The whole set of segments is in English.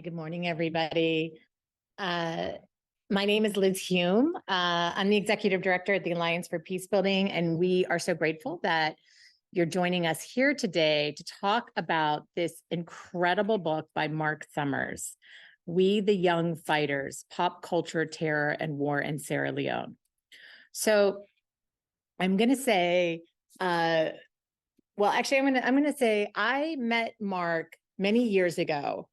Good morning, everybody. My name is Liz Hume. I'm the executive director at the Alliance for Peacebuilding, and we are so grateful that you're joining us here today to talk about this incredible book by Marc Sommers, We the Young Fighters, Pop Culture, Terror, and War in Sierra Leone. So I'm going to say, I'm going to say I met Marc many years ago.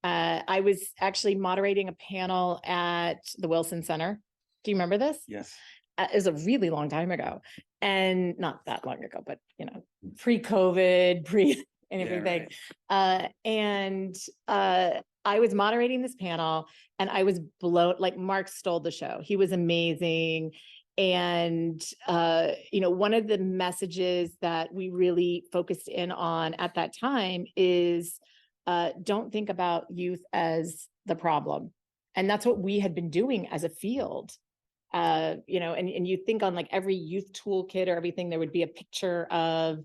I was actually moderating a panel at the Wilson Center. Do you remember this? Yes. It was a really long time ago, and not that long ago, but pre-COVID, and everything. Yeah, right. I was moderating this panel, and I was blown. Like, Marc stole the show. He was amazing. And, one of the messages that we really focused in on at that time is don't think about youth as the problem. And that's what we had been doing as a field. And you think on like every youth toolkit or everything, there would be a picture of,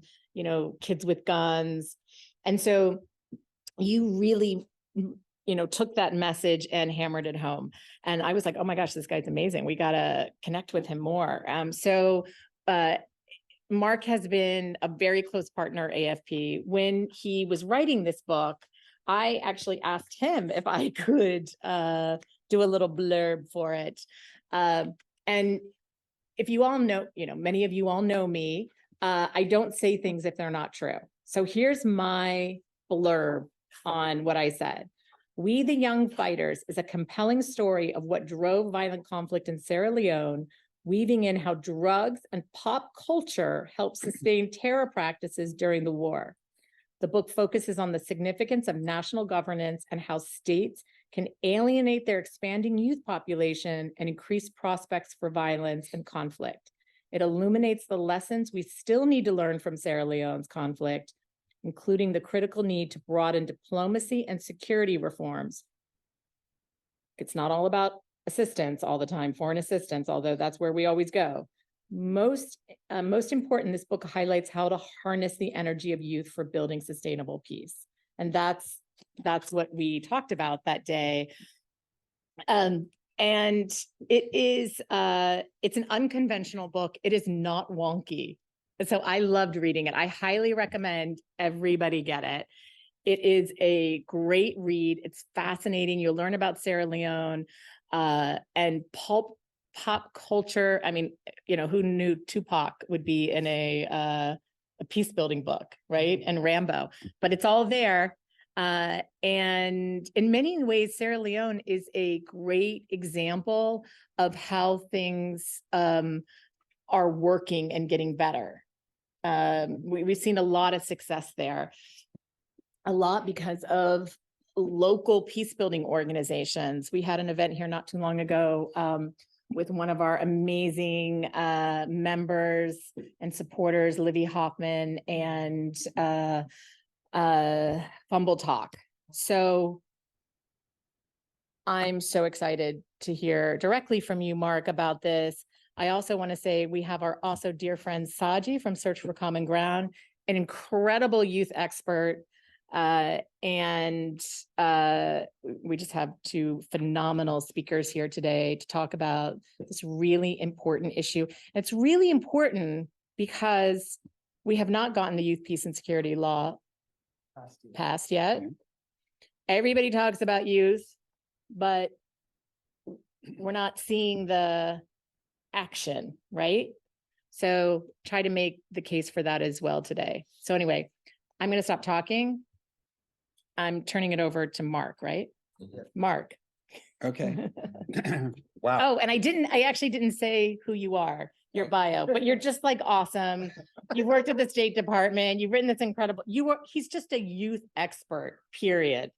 kids with guns. And so you really, took that message and hammered it home. And I was like, oh my gosh, this guy's amazing. We got to connect with him more. Marc has been a very close partner at AFP. When he was writing this book, I actually asked him if I could do a little blurb for it. And if you all know, many of you all know me, I don't say things if they're not true. So here's my blurb on what I said. We the Young Fighters is a compelling story of what drove violent conflict in Sierra Leone, weaving in how drugs and pop culture helped sustain terror practices during the war. The book focuses on the significance of national governance and how states can alienate their expanding youth population and increase prospects for violence and conflict. It illuminates the lessons we still need to learn from Sierra Leone's conflict, including the critical need to broaden diplomacy and security reforms. It's not all about assistance all the time, foreign assistance, although that's where we always go. Most important, this book highlights how to harness the energy of youth for building sustainable peace. And that's what we talked about that day. And it's an unconventional book. It is not wonky. So I loved reading it. I highly recommend everybody get it. It is a great read. It's fascinating. You'll learn about Sierra Leone and pop culture. I mean, who knew Tupac would be in a peacebuilding book, right? And Rambo, but it's all there. And in many ways, Sierra Leone is a great example of how things are working and getting better. We've seen a lot of success there, a lot because of local peacebuilding organizations. We had an event here not too long ago with one of our amazing members and supporters, Livy Hoffman and Fumble Talk. So I'm so excited to hear directly from you, Marc, about this. I also want to say we have our also dear friend Saji from Search for Common Ground, an incredible youth expert. We just have two phenomenal speakers here today to talk about this really important issue. And it's really important because we have not gotten the Youth Peace and Security Law passed yet. Everybody talks about youth, but we're not seeing the action, right? So try to make the case for that as well today. So anyway, I'm going to stop talking. I'm turning it over to Marc, right? Marc. Okay. Wow. Oh, and I actually didn't say who you are, your bio, but you're just like awesome. You worked at the State Department. You've written this incredible, he's just a youth expert, period.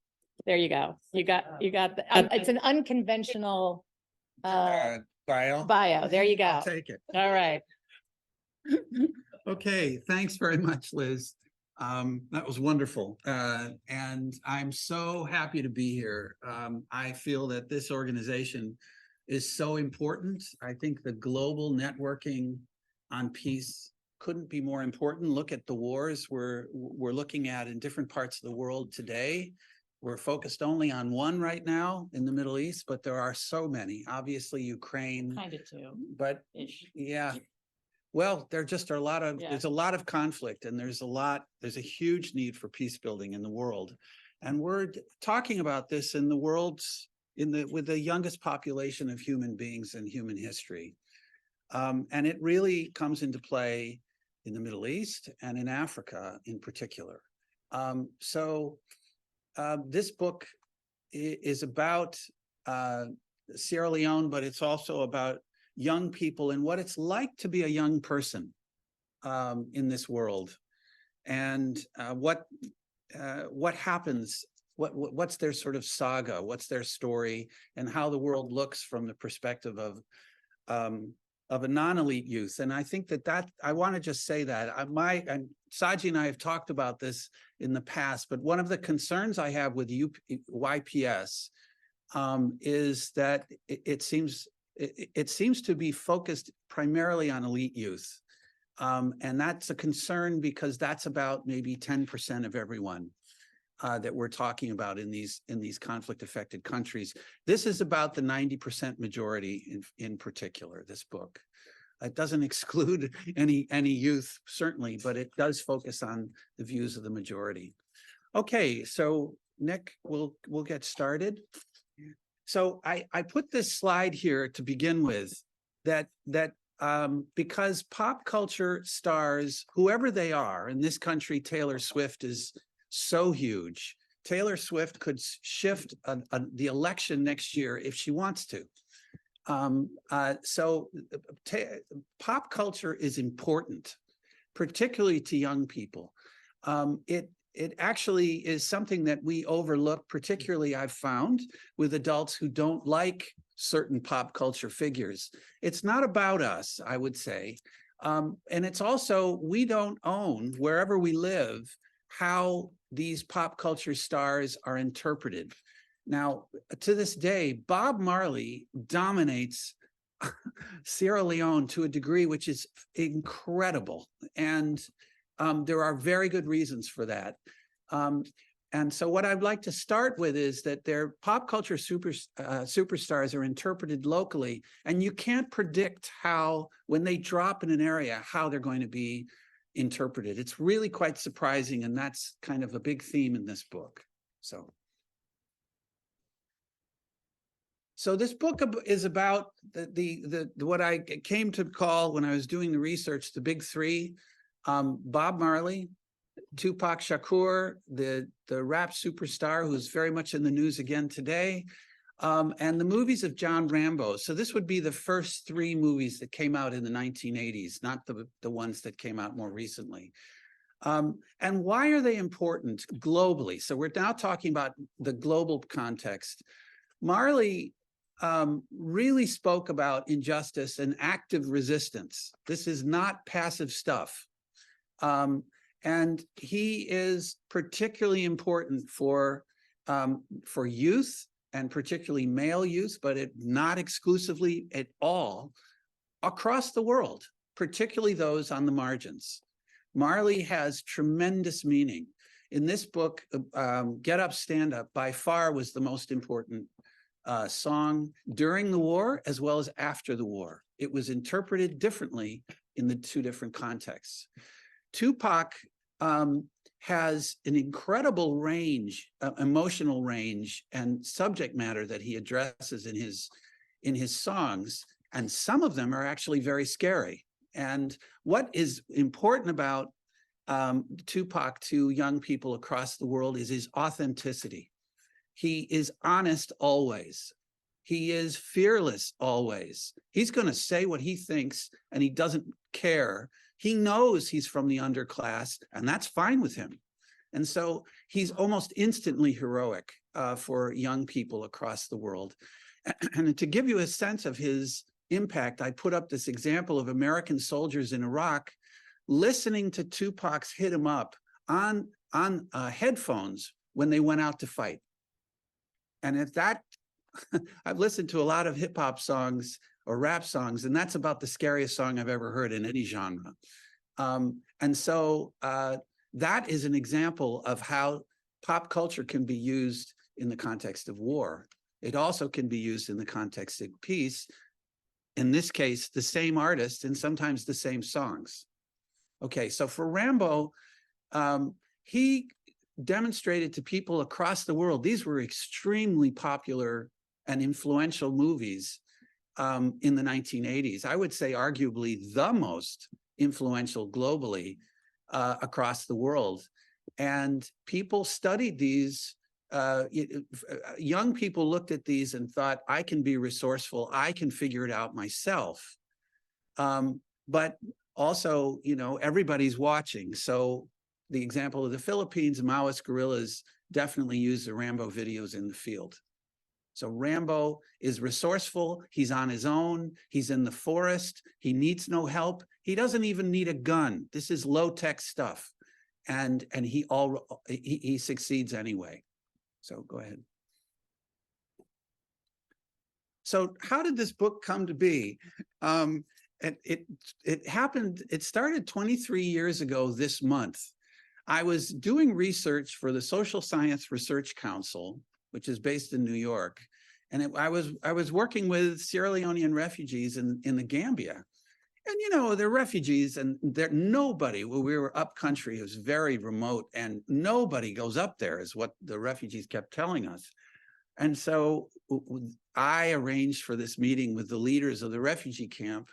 There you go. You got it's an unconventional bio. There you go. I'll take it. All right. Okay. Thanks very much, Liz. That was wonderful. And I'm so happy to be here. I feel that this organization is so important. I think the global networking on peace couldn't be more important. Look at the wars we're looking at in different parts of the world today. we're focused only on one right now in the Middle East, but there are so many. Obviously, Ukraine, Kind of two. but Ish. yeah. Well, there just are a lot of, Yeah. there's a lot of conflict, and there's a huge need for peace building in the world. And we're talking about this in the world's, with the youngest population of human beings in human history. And it really comes into play in the Middle East and in Africa in particular. This book is about Sierra Leone, but it's also about young people and what it's like to be a young person in this world, and what happens, what's their sort of saga, what's their story, and how the world looks from the perspective of a non-elite youth. And I think that I want to just say that Saji and I have talked about this in the past, but one of the concerns I have with YPS is that it seems to be focused primarily on elite youth. And that's a concern because that's about maybe 10% of everyone that we're talking about in these conflict-affected countries. This is about the 90% majority in particular, this book. It doesn't exclude any youth, certainly, but it does focus on the views of the majority. Okay, so Nick, we'll get started. So I put this slide here to begin with, that because pop culture stars, whoever they are, in this country, Taylor Swift is so huge. Taylor Swift could shift the election next year if she wants to. Pop culture is important, particularly to young people. It actually is something that we overlook, particularly I've found with adults who don't like certain pop culture figures. It's not about us, I would say. And it's also, we don't own, wherever we live, how these pop culture stars are interpreted. Now, to this day, Bob Marley dominates Sierra Leone to a degree which is incredible. And there are very good reasons for that. And so what I'd like to start with is that their pop culture superstars are interpreted locally, and you can't predict how, when they drop in an area, how they're going to be interpreted. It's really quite surprising, and that's kind of a big theme in this book. So this book is about the what I came to call, when I was doing the research, the big three: Bob Marley, Tupac Shakur, the rap superstar who's very much in the news again today, and the movies of John Rambo. So this would be the first three movies that came out in the 1980s, not the ones that came out more recently. And why are they important globally? So we're now talking about the global context. Marley really spoke about injustice and active resistance. This is not passive stuff. And he is particularly important for youth, and particularly male youth, but not exclusively at all, across the world, particularly those on the margins. Marley has tremendous meaning. In this book, Get Up, Stand Up, by far was the most important song during the war as well as after the war. It was interpreted differently in the two different contexts. Tupac has an incredible range, emotional range, and subject matter that he addresses in his songs, and some of them are actually very scary. And what is important about Tupac to young people across the world is his authenticity. He is honest always. He is fearless always. He's going to say what he thinks, and he doesn't care. He knows he's from the underclass, and that's fine with him. And so he's almost instantly heroic for young people across the world. And to give you a sense of his impact, I put up this example of American soldiers in Iraq listening to Tupac's Hit 'Em Up on headphones when they went out to fight. And if that, I've listened to a lot of hip hop songs or rap songs, and that's about the scariest song I've ever heard in any genre. And so that is an example of how pop culture can be used in the context of war. It also can be used in the context of peace. In this case, the same artist and sometimes the same songs. Okay, so for Rambo, he demonstrated to people across the world, these were extremely popular and influential movies in the 1980s. I would say arguably the most influential globally across the world. And people studied these. Young people looked at these and thought, I can be resourceful. I can figure it out myself. But also, you know, everybody's watching. So the example of the Philippines, Maoist guerrillas definitely use the Rambo videos in the field. So Rambo is resourceful. He's on his own. He's in the forest. He needs no help. He doesn't even need a gun. This is low-tech stuff. And he succeeds anyway. So go ahead. So how did this book come to be? It happened, it started 23 years ago this month. I was doing research for the Social Science Research Council, which is based in New York. And I was working with Sierra Leonean refugees in the Gambia. And, you know, they're refugees and nobody, well, we were up country, it was very remote and nobody goes up there is what the refugees kept telling us. And so I arranged for this meeting with the leaders of the refugee camp,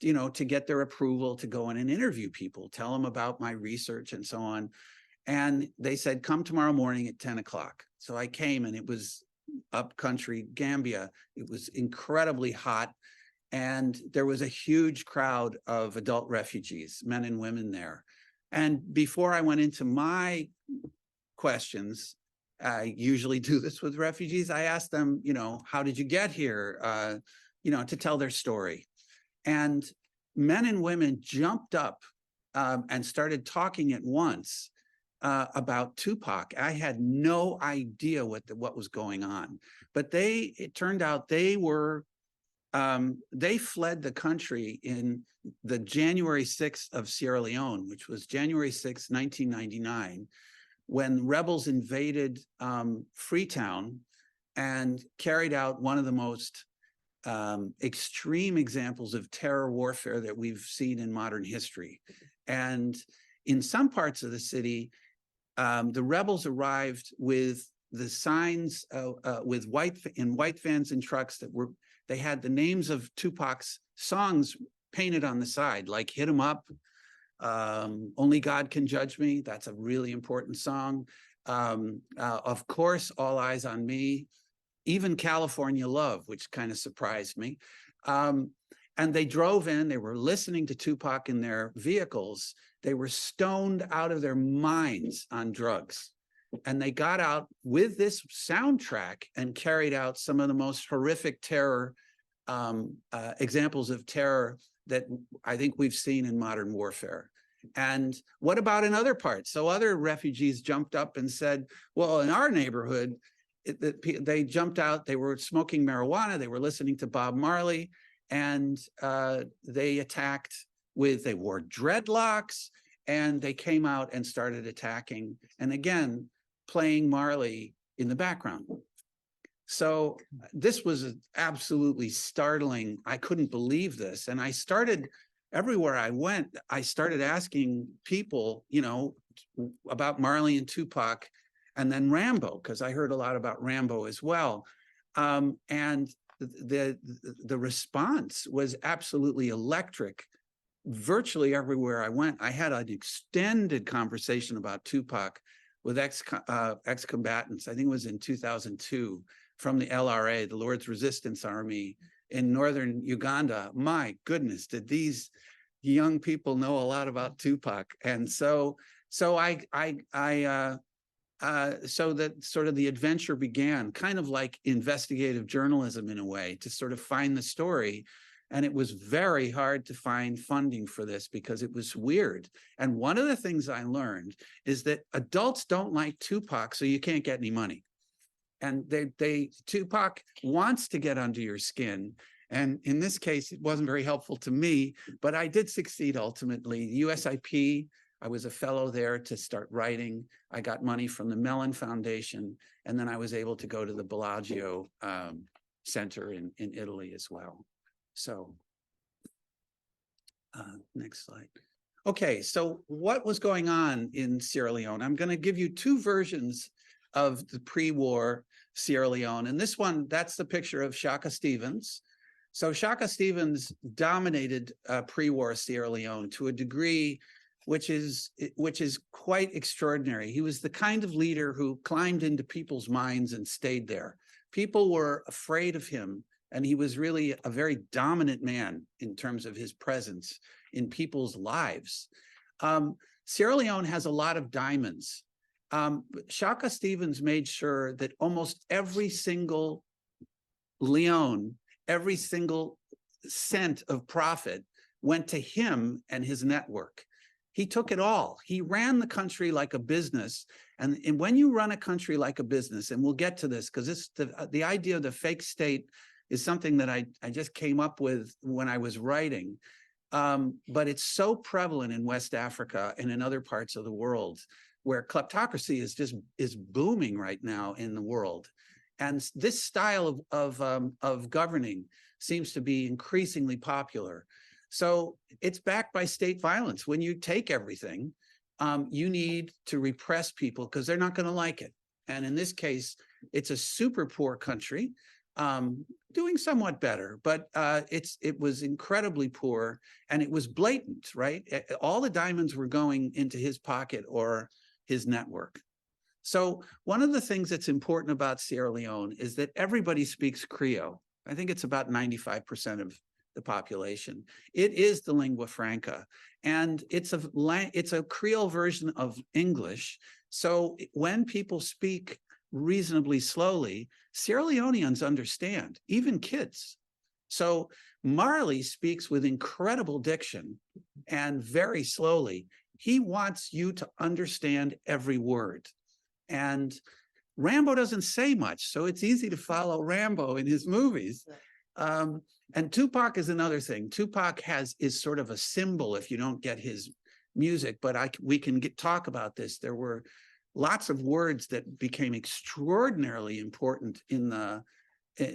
you know, to get their approval to go in and interview people, tell them about my research and so on. And they said, come tomorrow morning at 10 o'clock. So I came and it was up country Gambia. It was incredibly hot. And there was a huge crowd of adult refugees, men and women there. And before I went into my questions, I usually do this with refugees. I asked them, you know, how did you get here? You know, to tell their story. And men and women jumped up and started talking at once about Tupac. I had no idea what was going on, but it turned out they fled the country in the January 6th of Sierra Leone, which was January 6, 1999, when rebels invaded Freetown and carried out one of the most extreme examples of terror warfare that we've seen in modern history. And in some parts of the city, the rebels arrived with the signs with white vans and trucks they had the names of Tupac's songs painted on the side, like Hit 'Em Up, Only God Can Judge Me. That's a really important song. Of course, All Eyes on Me, even California Love, which kind of surprised me. And they drove in, they were listening to Tupac in their vehicles. They were stoned out of their minds on drugs. And they got out with this soundtrack and carried out some of the most horrific terror, examples of terror that I think we've seen in modern warfare. And what about in other parts? So other refugees jumped up and said, well, in our neighborhood, they jumped out, they were smoking marijuana, they were listening to Bob Marley, and they wore dreadlocks, and they came out and started attacking, and again, playing Marley in the background. So this was absolutely startling. I couldn't believe this. And I started, everywhere I went, I started asking people, you know, about Marley and Tupac, and then Rambo, because I heard a lot about Rambo as well. And the response was absolutely electric. Virtually everywhere I went, I had an extended conversation about Tupac with ex-combatants. I think it was in 2002 from the LRA, the Lord's Resistance Army in northern Uganda. My goodness, did these young people know a lot about Tupac? And so that sort of the adventure began, kind of like investigative journalism in a way, to sort of find the story. And it was very hard to find funding for this because it was weird. And one of the things I learned is that adults don't like Tupac, so you can't get any money. And Tupac wants to get under your skin. And in this case, it wasn't very helpful to me, but I did succeed ultimately. USIP I was a fellow there to start writing. I got money from the Mellon Foundation, and then I was able to go to the Bellagio Center in Italy as well. So next slide. Okay, so what was going on in Sierra Leone? I'm going to give you two versions of the pre-war Sierra Leone. And this one, that's the picture of Shaka Stevens. So Shaka Stevens dominated pre-war Sierra Leone to a degree which is quite extraordinary. He was the kind of leader who climbed into people's minds and stayed there. People were afraid of him, and he was really a very dominant man in terms of his presence in people's lives. Sierra Leone has a lot of diamonds. Shaka Stevens made sure that almost every single Leone, every single cent of profit went to him and his network. He took it all. He ran the country like a business. And when you run a country like a business, and we'll get to this, because the idea of the fake state is something that I just came up with when I was writing. But it's so prevalent in West Africa and in other parts of the world, where kleptocracy is booming right now in the world. And this style of governing seems to be increasingly popular. So it's backed by state violence. When you take everything, you need to repress people because they're not going to like it. And in this case, it's a super poor country, doing somewhat better, but it was incredibly poor, and it was blatant, right? All the diamonds were going into his pocket or his network. So one of the things that's important about Sierra Leone is that everybody speaks Creole. I think it's about 95% of the population. It is the lingua franca, and it's a Creole version of English. So when people speak reasonably slowly, Sierra Leoneans understand, even kids. So Marley speaks with incredible diction and very slowly. He wants you to understand every word. And Rambo doesn't say much, so it's easy to follow Rambo in his movies. And Tupac is another thing. Tupac is sort of a symbol if you don't get his music, but we can talk about this. There were lots of words that became extraordinarily important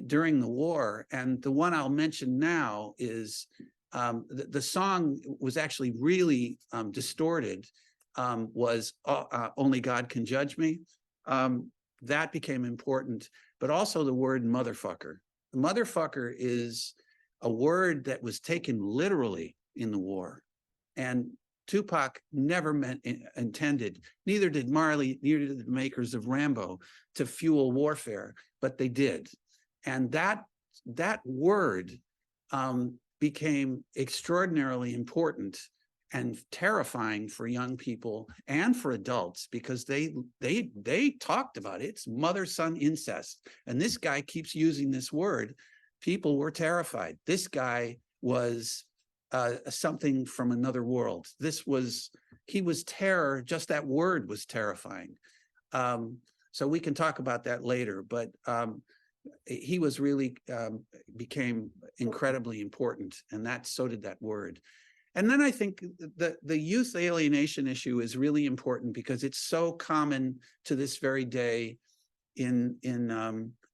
during the war. And the one I'll mention now is the song was actually really distorted, was Only God Can Judge Me. That became important, but also the word motherfucker. Motherfucker is a word that was taken literally in the war. And Tupac never intended, neither did Marley, neither did the makers of Rambo, to fuel warfare, but they did. And that word became extraordinarily important and terrifying for young people and for adults, because they talked about it. It's mother-son incest. And this guy keeps using this word. People were terrified. This guy was something from another world. He was terror. Just that word was terrifying. So we can talk about that later, but he was really became incredibly important, and so did that word. And then I think the youth alienation issue is really important because it's so common to this very day in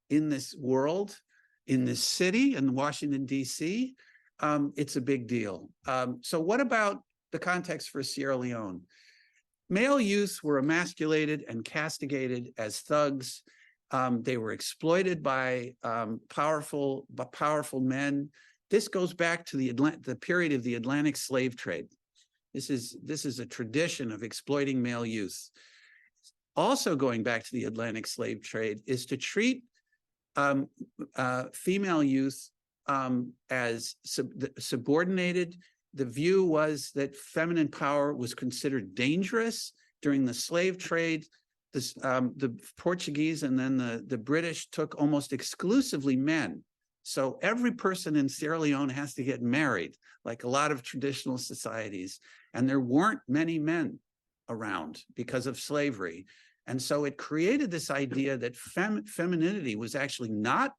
this world, in this city, in Washington, D.C. It's a big deal. So what about the context for Sierra Leone? Male youth were emasculated and castigated as thugs. They were exploited by powerful men. This goes back to the period of the Atlantic slave trade. This is a tradition of exploiting male youth. Also going back to the Atlantic slave trade is to treat female youth as subordinated. The view was that feminine power was considered dangerous during the slave trade. The Portuguese and then the British took almost exclusively men. So every person in Sierra Leone has to get married, like a lot of traditional societies. And there weren't many men around because of slavery. And so it created this idea that femininity was actually not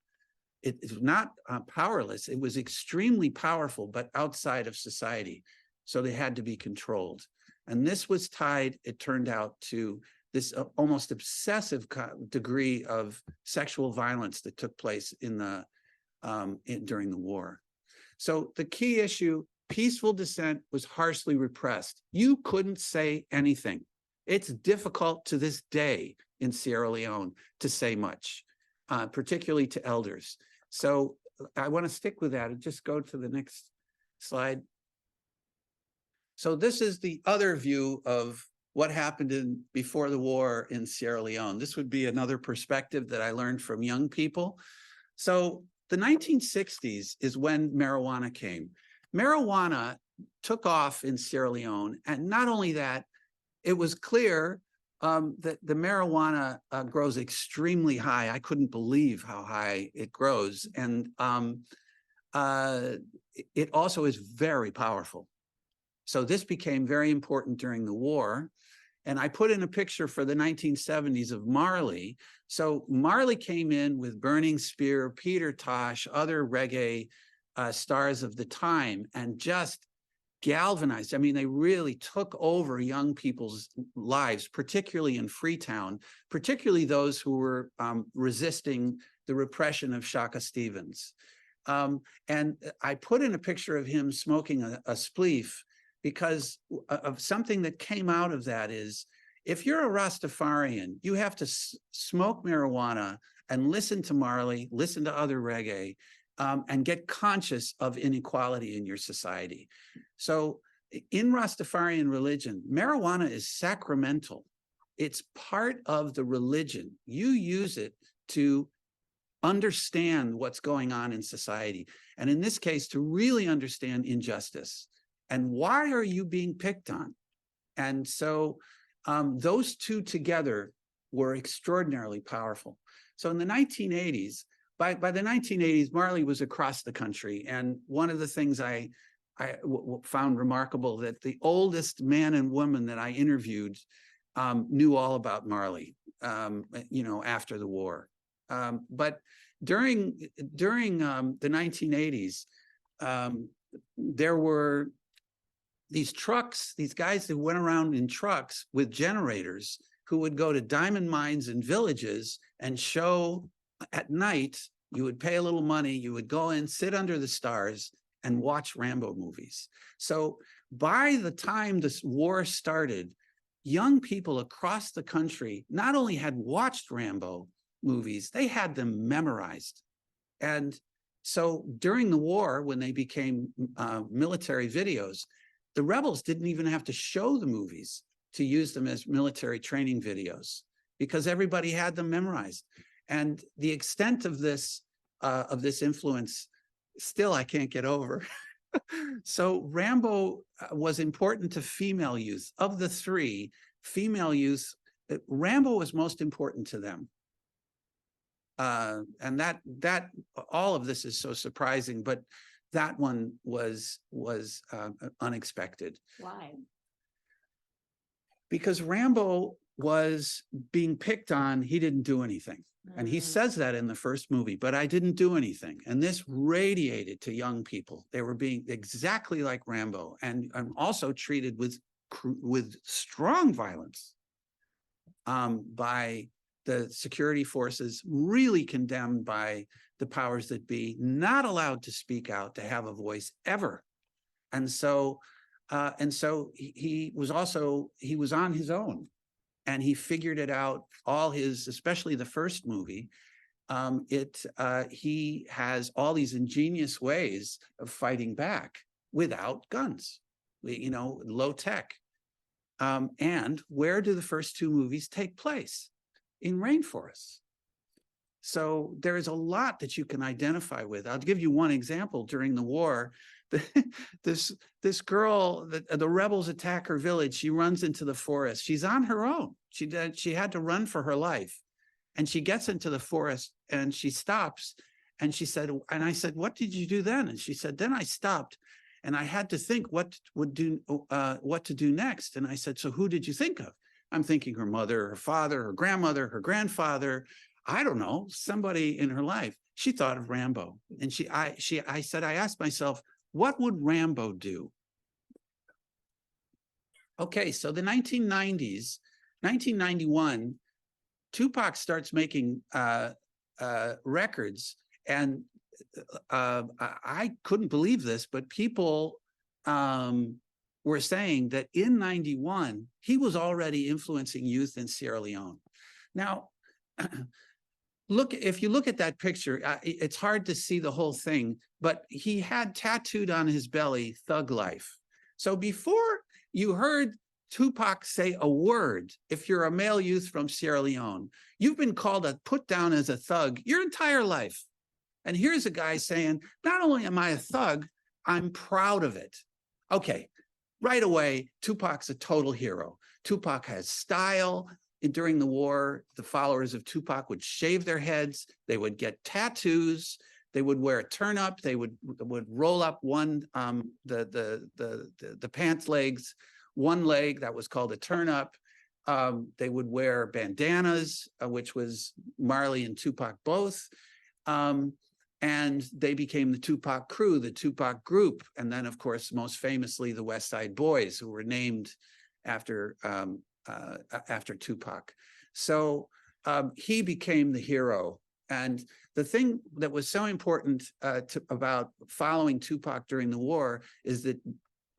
powerless. It was extremely powerful, but outside of society. So they had to be controlled. And this was tied, it turned out, to this almost obsessive degree of sexual violence that took place in the during the war. So the key issue, peaceful dissent was harshly repressed. You couldn't say anything. It's difficult to this day in Sierra Leone to say much, particularly to elders. So I want to stick with that and just go to the next slide. So this is the other view of what happened before the war in Sierra Leone. This would be another perspective that I learned from young people. So the 1960s is when marijuana came. Marijuana took off in Sierra Leone, and not only that, it was clear that the marijuana grows extremely high. I couldn't believe how high it grows, and it also is very powerful. So this became very important during the war. And I put in a picture for the 1970s of Marley. So Marley came in with Burning Spear, Peter Tosh, other reggae stars of the time, and just galvanized. I mean, they really took over young people's lives, particularly in Freetown, particularly those who were resisting the repression of Shaka Stevens. And I put in a picture of him smoking a spleef, because of something that came out of that is, if you're a Rastafarian, you have to smoke marijuana and listen to Marley, listen to other reggae, and get conscious of inequality in your society. So in Rastafarian religion, marijuana is sacramental. It's part of the religion. You use it to understand what's going on in society. And in this case, to really understand injustice. And why are you being picked on? And so those two together were extraordinarily powerful. So in the 1980s, by the 1980s, Marley was across the country. And one of the things I found remarkable, that the oldest man and woman that I interviewed knew all about Marley, after the war. But during the 1980s, there were these trucks, these guys that went around in trucks with generators, who would go to diamond mines and villages and show at night. You would pay a little money, you would go in, sit under the stars and watch Rambo movies. So by the time this war started, young people across the country not only had watched Rambo movies, they had them memorized. And so during the war, when they became military videos, the rebels didn't even have to show the movies to use them as military training videos, because everybody had them memorized. And the extent of this influence, still I can't get over. So Rambo was important to female youth. Of the three, female youth, Rambo was most important to them. And that all of this is so surprising, but that one was unexpected. Why? Because Rambo was being picked on. He didn't do anything. And he says that in the first movie, but I didn't do anything. And this radiated to young people. They were being exactly like Rambo, and also treated with strong violence by the security forces, really condemned by the powers that be, not allowed to speak out, to have a voice ever. And so he was on his own, and he figured it out. Especially the first movie, he has all these ingenious ways of fighting back without guns, low tech. And where do the first two movies take place? In rainforests. So there is a lot that you can identify with. I'll give you one example. During the war, this girl, the rebels attack her village. She runs into the forest. She's on her own. She had to run for her life. And she gets into the forest and she stops. And she said, and I said, what did you do then? And she said, then I stopped and I had to think what to do next. And I said, so who did you think of? I'm thinking her mother, her father, her grandmother, her grandfather. I don't know, somebody in her life. She thought of Rambo. And I asked myself, what would Rambo do? Okay, so the 1990s, 1991, Tupac starts making records, and I couldn't believe this, but people were saying that in 91, he was already influencing youth in Sierra Leone. Now, if you look at that picture, it's hard to see the whole thing, but he had tattooed on his belly, Thug Life. So before you heard Tupac say a word, if you're a male youth from Sierra Leone, you've been put down as a thug your entire life. And here's a guy saying, not only am I a thug, I'm proud of it. Okay, right away, Tupac's a total hero. Tupac has style. During the war, the followers of Tupac would shave their heads. They would get tattoos. They would wear a turn-up. They would roll up the pants legs, one leg, that was called a turn-up. They would wear bandanas, which was Marley and Tupac both. And they became the Tupac crew, the Tupac group. And then, of course, most famously, the West Side Boys, who were named after Tupac. So he became the hero. And the thing that was so important about following Tupac during the war is that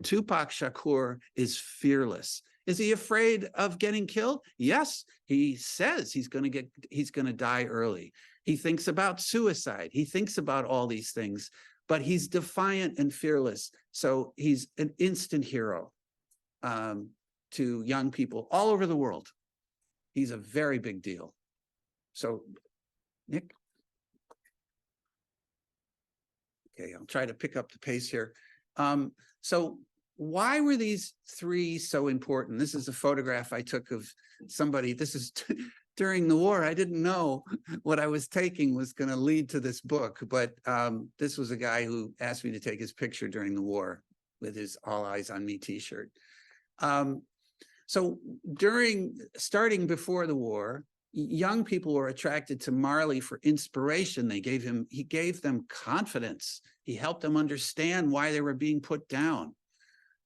Tupac Shakur is fearless. Is he afraid of getting killed? Yes, he says he's going to die early. He thinks about suicide. He thinks about all these things, but he's defiant and fearless. So he's an instant hero to young people all over the world. He's a very big deal. So, Nick? Okay, I'll try to pick up the pace here. So why were these three so important? This is a photograph I took of somebody. This is during the war. I didn't know what I was taking was going to lead to this book, but this was a guy who asked me to take his picture during the war with his All Eyes on Me t-shirt. So starting before the war, young people were attracted to Marley for inspiration. He gave them confidence. He helped them understand why they were being put down.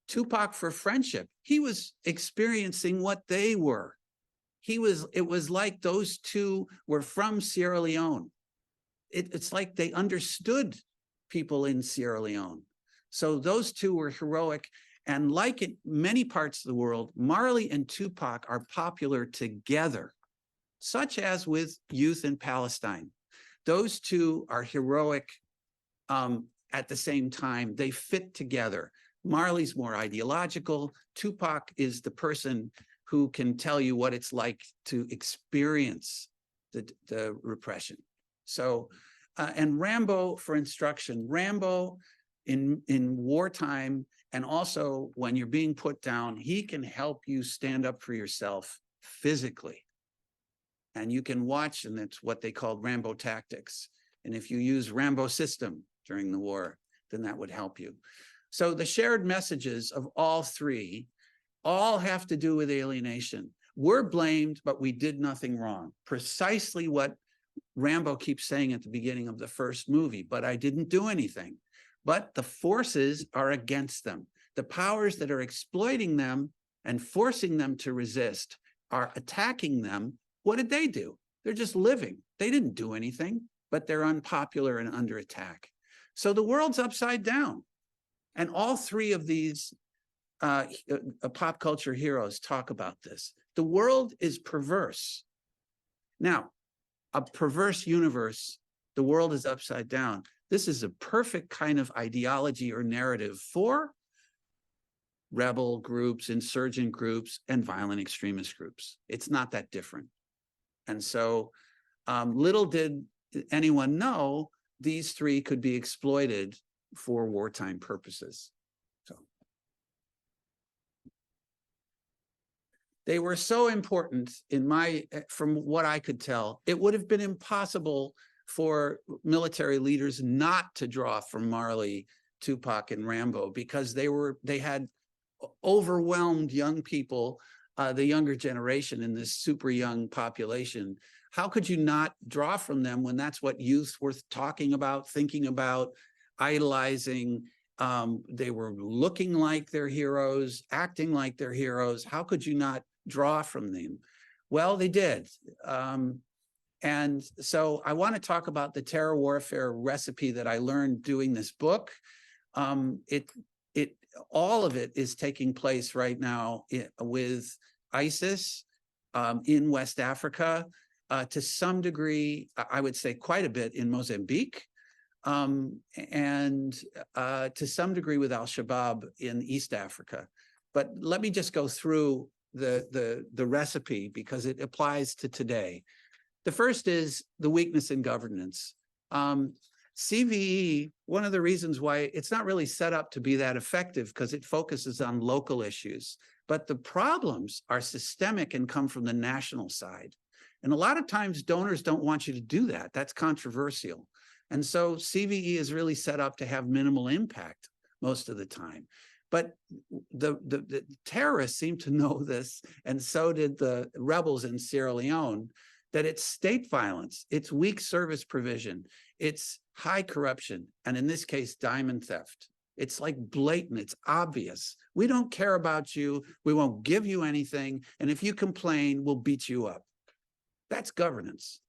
Tupac for friendship. He was experiencing what they were. It was like those two were from Sierra Leone. It's like they understood people in Sierra Leone. So those two were heroic. And like in many parts of the world, Marley and Tupac are popular together, such as with youth in Palestine. Those two are heroic at the same time. They fit together. Marley's more ideological. Tupac is the person who can tell you what it's like to experience the repression. So, and Rambo for instruction. Rambo in wartime, and also when you're being put down, he can help you stand up for yourself physically. And you can watch, and that's what they called Rambo tactics. And if you use Rambo system during the war, then that would help you. So the shared messages of all three all have to do with alienation. We're blamed, but we did nothing wrong. Precisely what Rambo keeps saying at the beginning of the first movie, but I didn't do anything. But the forces are against them. The powers that are exploiting them and forcing them to resist are attacking them. What did they do? They're just living. They didn't do anything, but they're unpopular and under attack. So the world's upside down. And all three of these pop culture heroes talk about this. The world is perverse. Now, a perverse universe, the world is upside down. This is a perfect kind of ideology or narrative for rebel groups, insurgent groups, and violent extremist groups. It's not that different. And so little did anyone know these three could be exploited for wartime purposes. So they were so important from what I could tell, it would have been impossible for military leaders not to draw from Marley, Tupac, and Rambo, because they had overwhelmed young people, the younger generation in this super young population. How could you not draw from them when that's what youth were talking about, thinking about, idolizing, They were looking like their heroes, acting like their heroes. How could you not draw from them? Well, they did. And so I want to talk about the terror warfare recipe that I learned doing this book. All of it is taking place right now with ISIS in West Africa, to some degree, I would say quite a bit in Mozambique, and to some degree with al-Shabaab in East Africa. But let me just go through the recipe because it applies to today. The first is the weakness in governance. CVE, one of the reasons why it's not really set up to be that effective because it focuses on local issues, but the problems are systemic and come from the national side. And a lot of times donors don't want you to do that. That's controversial. And so CVE is really set up to have minimal impact most of the time. But the terrorists seem to know this, and so did the rebels in Sierra Leone, that it's state violence, it's weak service provision, it's high corruption, and in this case, diamond theft. It's like blatant, it's obvious. We don't care about you, we won't give you anything, and if you complain, we'll beat you up. That's governance.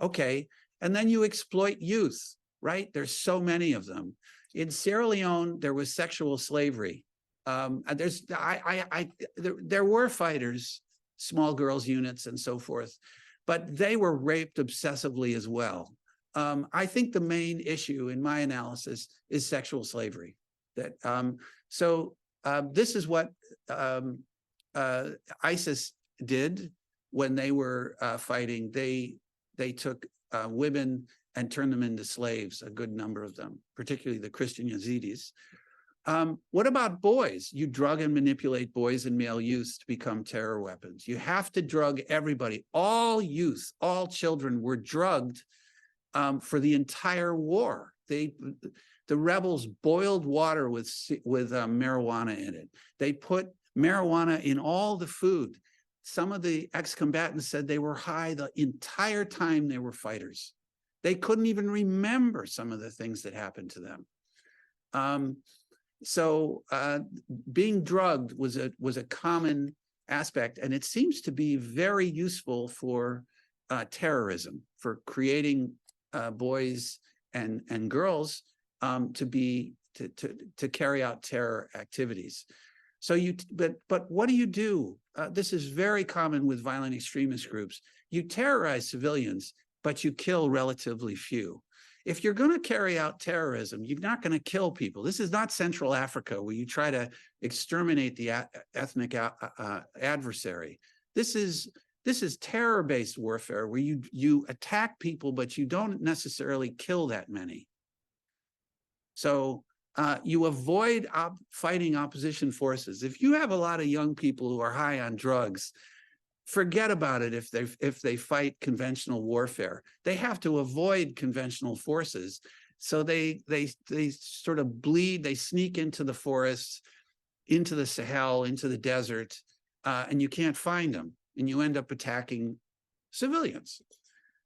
Okay, and then you exploit youth, right? There's so many of them. In Sierra Leone, there was sexual slavery. There were fighters, small girls units and so forth, but they were raped obsessively as well. I think the main issue in my analysis is sexual slavery. This is what ISIS did when they were fighting. They took women and turned them into slaves, a good number of them, particularly the Christian Yazidis. What about boys? You drug and manipulate boys and male youth to become terror weapons. You have to drug everybody. All youth, all children were drugged for the entire war. The rebels boiled water with marijuana in it. They put marijuana in all the food. Some of the ex-combatants said they were high the entire time they were fighters. They couldn't even remember some of the things that happened to them. Being drugged was a common aspect, and it seems to be very useful for terrorism, for creating boys and girls to carry out terror activities. But what do? This is very common with violent extremist groups. You terrorize civilians, but you kill relatively few. If you're going to carry out terrorism, you're not going to kill people. This is not Central Africa where you try to exterminate the ethnic adversary. This is terror-based warfare where you attack people, but you don't necessarily kill that many. So you avoid fighting opposition forces. If you have a lot of young people who are high on drugs, forget about it if they fight conventional warfare. They have to avoid conventional forces. So they sort of bleed, they sneak into the forests, into the Sahel, into the desert, and you can't find them. And you end up attacking civilians.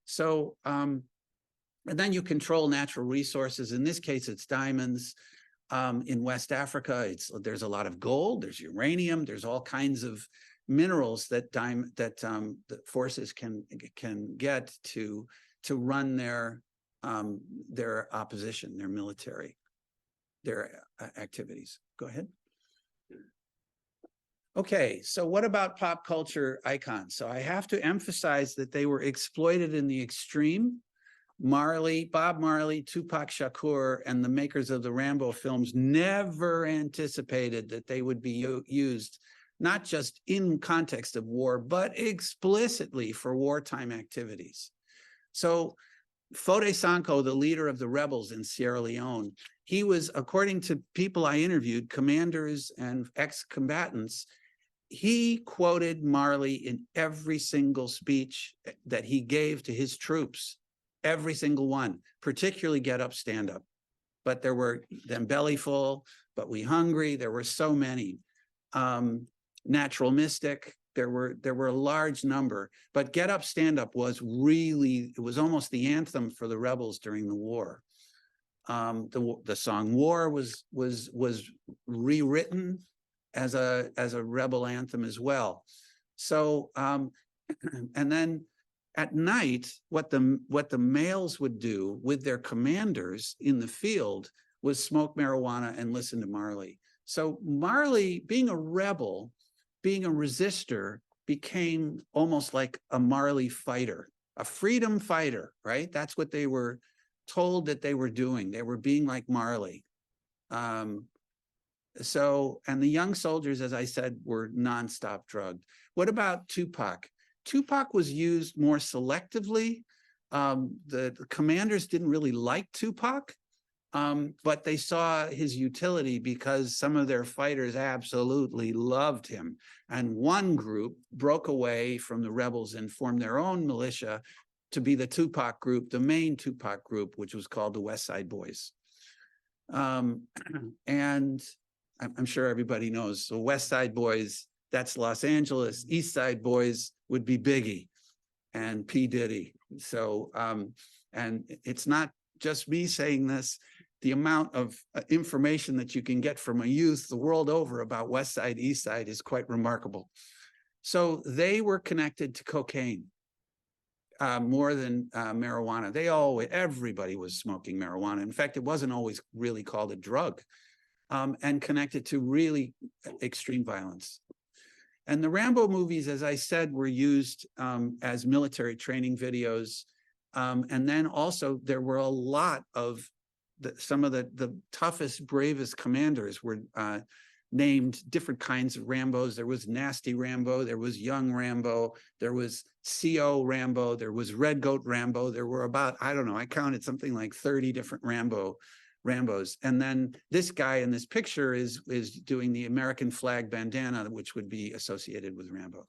So, and then you control natural resources. In this case, it's diamonds. In West Africa, there's a lot of gold, there's uranium, there's all kinds of minerals that the forces can get to run their opposition, their military, their activities. Go ahead. Okay, so what about pop culture icons? So I have to emphasize that they were exploited in the extreme. Bob Marley, Tupac Shakur, and the makers of the Rambo films never anticipated that they would be used not just in context of war, but explicitly for wartime activities. So Foday Sanko, the leader of the rebels in Sierra Leone, he was, according to people I interviewed, commanders and ex-combatants, he quoted Marley in every single speech that he gave to his troops, every single one, particularly Get Up, Stand Up. But there were them belly full, but we hungry, there were so many. Natural Mystic, there were a large number, but Get Up, Stand Up was really, it was almost the anthem for the rebels during the war. The song "War" was rewritten as a rebel anthem as well. So and then at night, what the males would do with their commanders in the field was smoke marijuana and listen to Marley. So Marley, being a rebel, being a resistor, became almost like a Marley fighter, a freedom fighter, right? That's what they were told that they were doing. They were being like Marley. So, and the young soldiers, as I said, were nonstop drugged. What about Tupac? Tupac was used more selectively. The commanders didn't really like Tupac, but they saw his utility because some of their fighters absolutely loved him. And one group broke away from the rebels and formed their own militia to be the Tupac group, the main Tupac group, which was called the West Side Boys. And I'm sure everybody knows, so West Side Boys, that's Los Angeles. East Side Boys would be Biggie and P. Diddy. So, and it's not just me saying this. The amount of information that you can get from a youth the world over about West Side, East Side is quite remarkable. So they were connected to cocaine more than marijuana. Everybody was smoking marijuana. In fact, it wasn't always really called a drug, and connected to really extreme violence. And the Rambo movies, as I said, were used as military training videos. And then also there were a lot of some of the toughest, bravest commanders were named different kinds of Rambos. There was Nasty Rambo, there was Young Rambo, there was CO Rambo, there was Red Goat Rambo. There were about, I don't know, I counted something like 30 different Rambos. And then this guy in this picture is doing the American flag bandana, which would be associated with Rambo.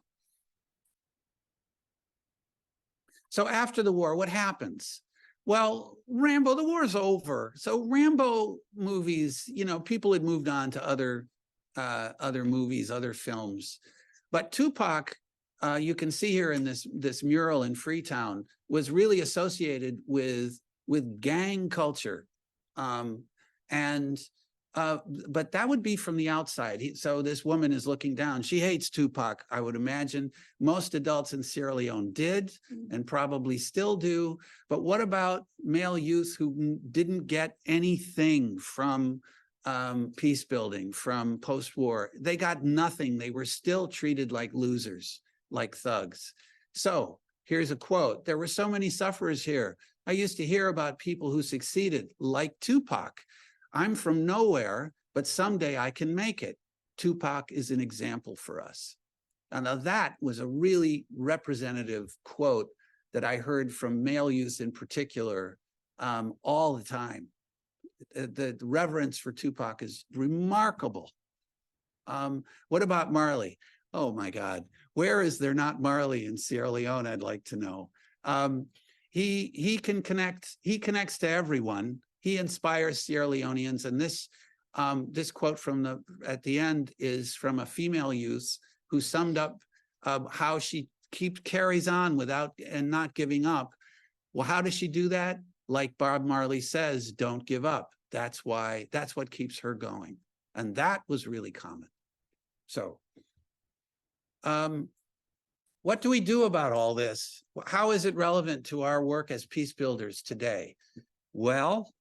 So after the war, what happens? Well, Rambo, the war's over. So Rambo movies, you know, people had moved on to other movies, other films. But Tupac, you can see here in this mural in Freetown, was really associated with gang culture. But that would be from the outside. So this woman is looking down. She hates Tupac, I would imagine. Most adults in Sierra Leone did and probably still do. But what about male youth who didn't get anything from peacebuilding, from post-war? They got nothing. They were still treated like losers, like thugs. So here's a quote. "There were so many sufferers here. I used to hear about people who succeeded, like Tupac. I'm from nowhere, but someday I can make it. Tupac is an example for us." And now that was a really representative quote that I heard from male youth in particular all the time. The reverence for Tupac is remarkable. What about Marley? Oh my God, where is there not Marley in Sierra Leone? I'd like to know. He connects to everyone. He inspires Sierra Leoneans, and this quote from at the end is from a female youth who summed up how she carries on without and not giving up. Well, how does she do that? Like Bob Marley says, don't give up. That's what keeps her going, and that was really common. So, what do we do about all this? How is it relevant to our work as peace builders today? Well,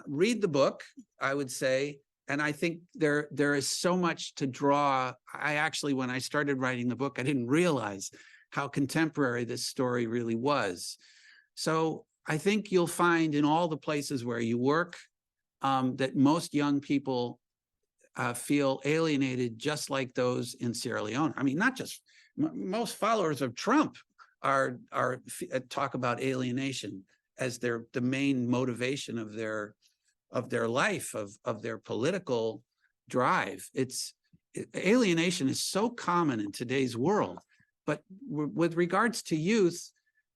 read the book, I would say, and I think there is so much to draw. I actually, when I started writing the book, I didn't realize how contemporary this story really was. So I think you'll find in all the places where you work that most young people feel alienated, just like those in Sierra Leone. I mean, not just most followers of Trump talk about alienation as the main motivation of their life, of their political drive. Alienation is so common in today's world, but with regards to youth,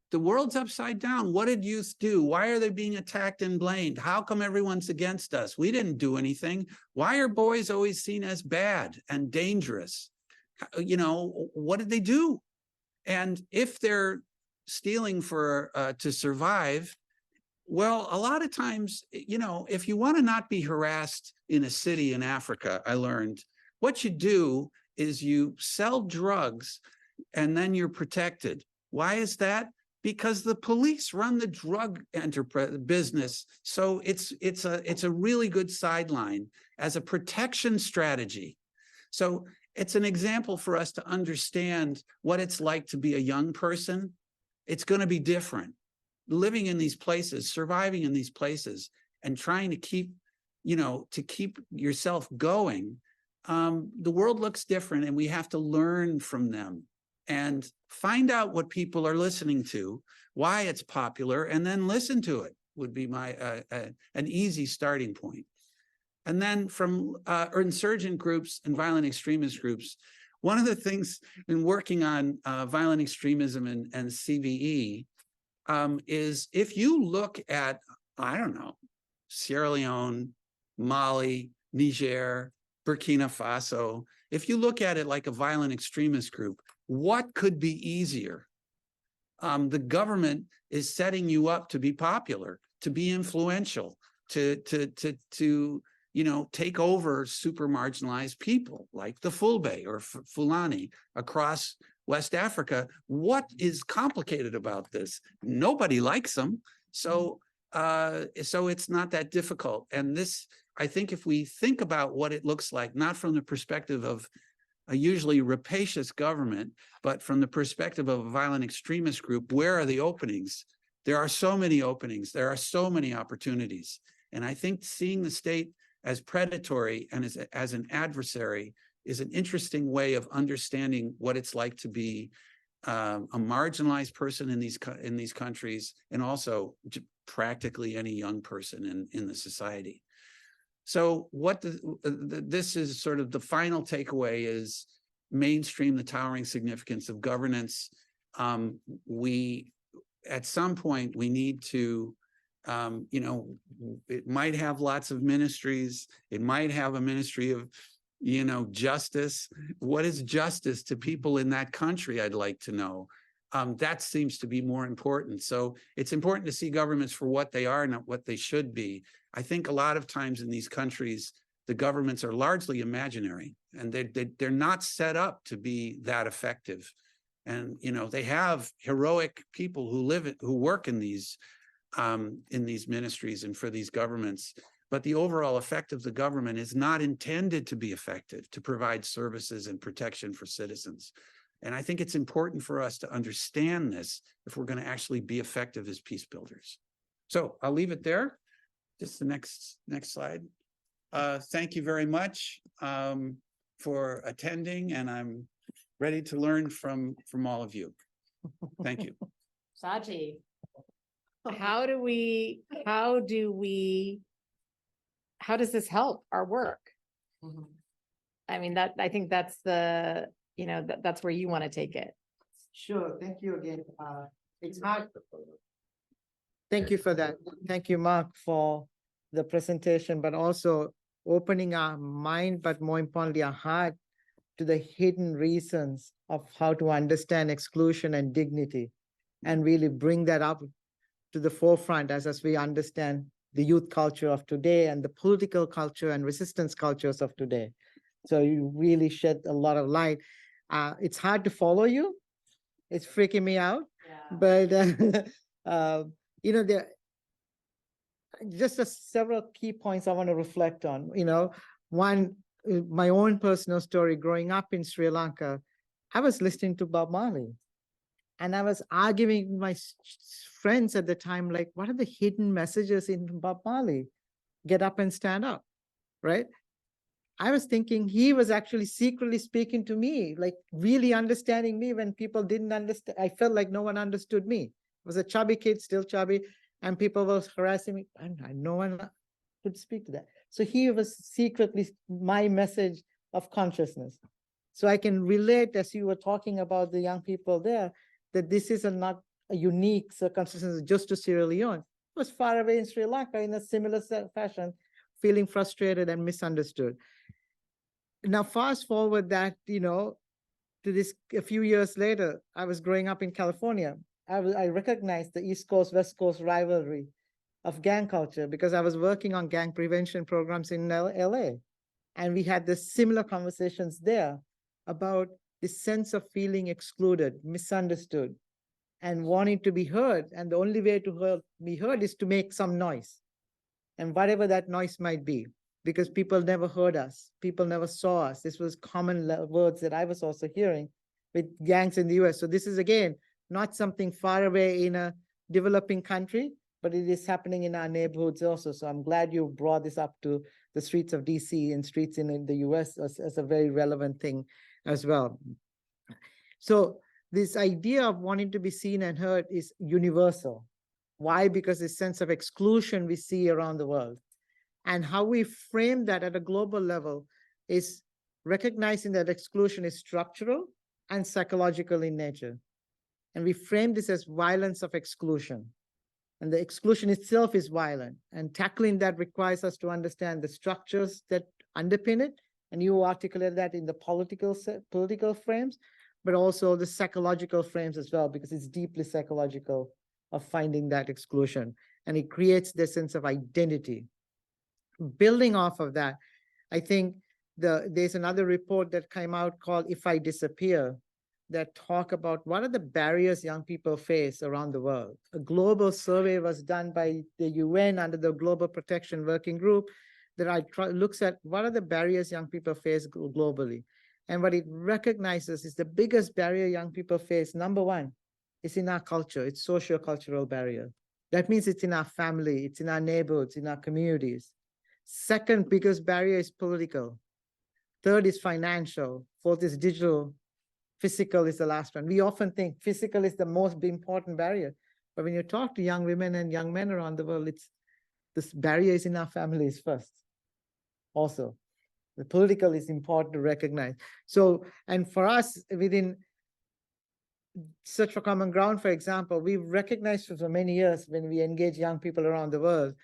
the world's upside down. What did youth do? Why are they being attacked and blamed? How come everyone's against us? We didn't do anything. Why are boys always seen as bad and dangerous? You know, what did they do? And if they're stealing to survive, Well, a lot of times, you know, if you want to not be harassed in a city in Africa, I learned what you do is you sell drugs and then you're protected. Why is that? Because the police run the drug enterprise business. So it's a really good sideline as a protection strategy. So it's an example for us to understand what it's like to be a young person. It's going to be different. Living in these places, surviving in these places, and trying to keep, you know, to keep yourself going. The world looks different, and we have to learn from them and find out what people are listening to, why it's popular, and then listen to it would be my an easy starting point. And then from insurgent groups and violent extremist groups, one of the things in working on violent extremism and CVE is if you look at, I don't know, Sierra Leone, Mali, Niger, Burkina Faso, if you look at it like a violent extremist group, what could be easier? The government is setting you up to be popular, to be influential, to you know, take over super marginalized people like the Fulbe or Fulani across West Africa. What is complicated about this? Nobody likes them. So it's not that difficult. And this, I think if we think about what it looks like, not from the perspective of a usually rapacious government, but from the perspective of a violent extremist group, where are the openings? There are so many openings. There are so many opportunities. And I think seeing the state as predatory and as an adversary is an interesting way of understanding what it's like to be a marginalized person in these countries, and also practically any young person in the society. So what this is sort of the final takeaway is mainstream the towering significance of governance. We, at some point, we need to, you know, it might have lots of ministries. It might have a ministry of, you know, justice. What is justice to people in that country? I'd like to know. That seems to be more important. So it's important to see governments for what they are, not what they should be. I think a lot of times in these countries, the governments are largely imaginary, and they're not set up to be that effective. And, you know, they have heroic people who work in these ministries and for these governments. But the overall effect of the government is not intended to be effective, to provide services and protection for citizens. And I think it's important for us to understand this if we're going to actually be effective as peace builders. So I'll leave it there. Just the next slide. Thank you very much for attending, and I'm ready to learn from all of you. Thank you. Saji, how does this help our work? I mean, I think that's the, you know, that's where you want to take it. Sure. Thank you again. It's hard. Thank you for that. Thank you, Marc, for the presentation, but also opening our mind, but more importantly, our heart to the hidden reasons of how to understand exclusion and dignity, and really bring that up to the forefront as we understand the youth culture of today and the political culture and resistance cultures of today. So you really shed a lot of light. It's hard to follow you. It's freaking me out. Yeah. But, you know, there just several key points I want to reflect on. You know, one, my own personal story growing up in Sri Lanka, I was listening to Bob Marley. And I was arguing with my friends at the time, like, what are the hidden messages in Bob Marley? Get up and stand up, right? I was thinking he was actually secretly speaking to me, like really understanding me when people didn't understand. I felt like no one understood me. I was a chubby kid, still chubby, and people were harassing me, and no one could speak to that. So he was secretly my message of consciousness. So I can relate, as you were talking about the young people there, that this is not a unique circumstance just to Sierra Leone. It was far away in Sri Lanka in a similar fashion, feeling frustrated and misunderstood. Now, fast forward that, you know, to this, a few years later, I was growing up in California. I recognized the East Coast, West Coast rivalry of gang culture because I was working on gang prevention programs in LA. And we had the similar conversations there about the sense of feeling excluded, misunderstood, and wanting to be heard. And the only way to be heard is to make some noise. And whatever that noise might be, because people never heard us, people never saw us. This was common words that I was also hearing with gangs in the US. So this is, again, not something far away in a developing country, but it is happening in our neighborhoods also. So I'm glad you brought this up to the streets of DC and streets in the US as a very relevant thing as well. So this idea of wanting to be seen and heard is universal. Why? Because the sense of exclusion we see around the world. And how we frame that at a global level is recognizing that exclusion is structural and psychological in nature. And we frame this as violence of exclusion. And the exclusion itself is violent. And tackling that requires us to understand the structures that underpin it. And you articulate that in the political frames, but also the psychological frames as well, because it's deeply psychological of finding that exclusion. And it creates this sense of identity. Building off of that, I think there's another report that came out called If I Disappear, that talk about what are the barriers young people face around the world. A global survey was done by the UN under the Global Protection Working Group that looks at what are the barriers young people face globally. And what it recognizes is the biggest barrier young people face, number one, is in our culture. It's socio-cultural barrier. That means it's in our family, it's in our neighborhoods, in our communities. Second biggest barrier is political. Third is financial. Fourth is digital. Physical is the last one. We often think physical is the most important barrier. But when you talk to young women and young men around the world, this barrier is in our families first. Also, the political is important to recognize. So, and for us, within Search for Common Ground, for example, we've recognized for many years when we engage young people around the world,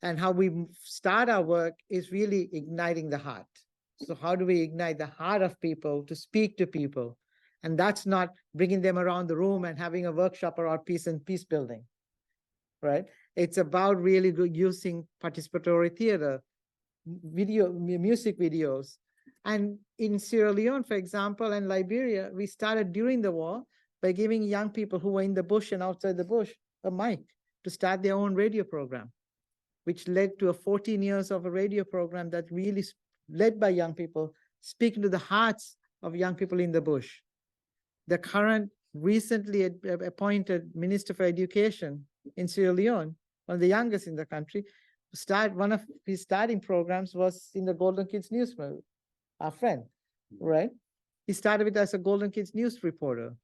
and how we start our work is really igniting the heart. So how do we ignite the heart of people to speak to people? And that's not bringing them around the room and having a workshop around peace and peace building, right? It's about really using participatory theater, music videos. And in Sierra Leone, for example, and Liberia, we started during the war by giving young people who were in the bush and outside the bush a mic to start their own radio program, which led to 14 years of a radio program that really led by young people, speaking to the hearts of young people in the bush. The current recently appointed Minister for Education in Sierra Leone, one of the youngest in the country, one of his starting programs was in the Golden Kids Newsroom, our friend, right? He started with as a Golden Kids News reporter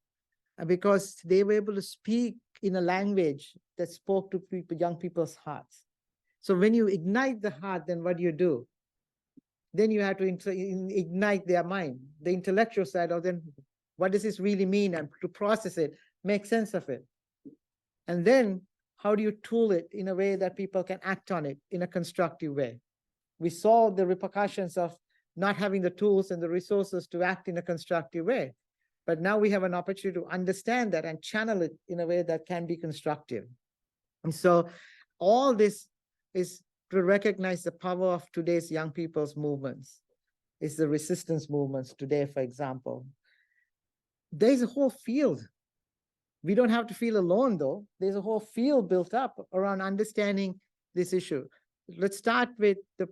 because they were able to speak in a language that spoke to young people's hearts. So when you ignite the heart, then what do you do? Then you have to ignite their mind, the intellectual side of them. What does this really mean? And to process it, make sense of it. And then how do you tool it in a way that people can act on it in a constructive way? We saw the repercussions of not having the tools and the resources to act in a constructive way. But now we have an opportunity to understand that and channel it in a way that can be constructive. And so all this is to recognize the power of today's young people's movements. It's the resistance movements today, for example. There's a whole field. We don't have to feel alone, though. There's a whole field built up around understanding this issue. Let's start with the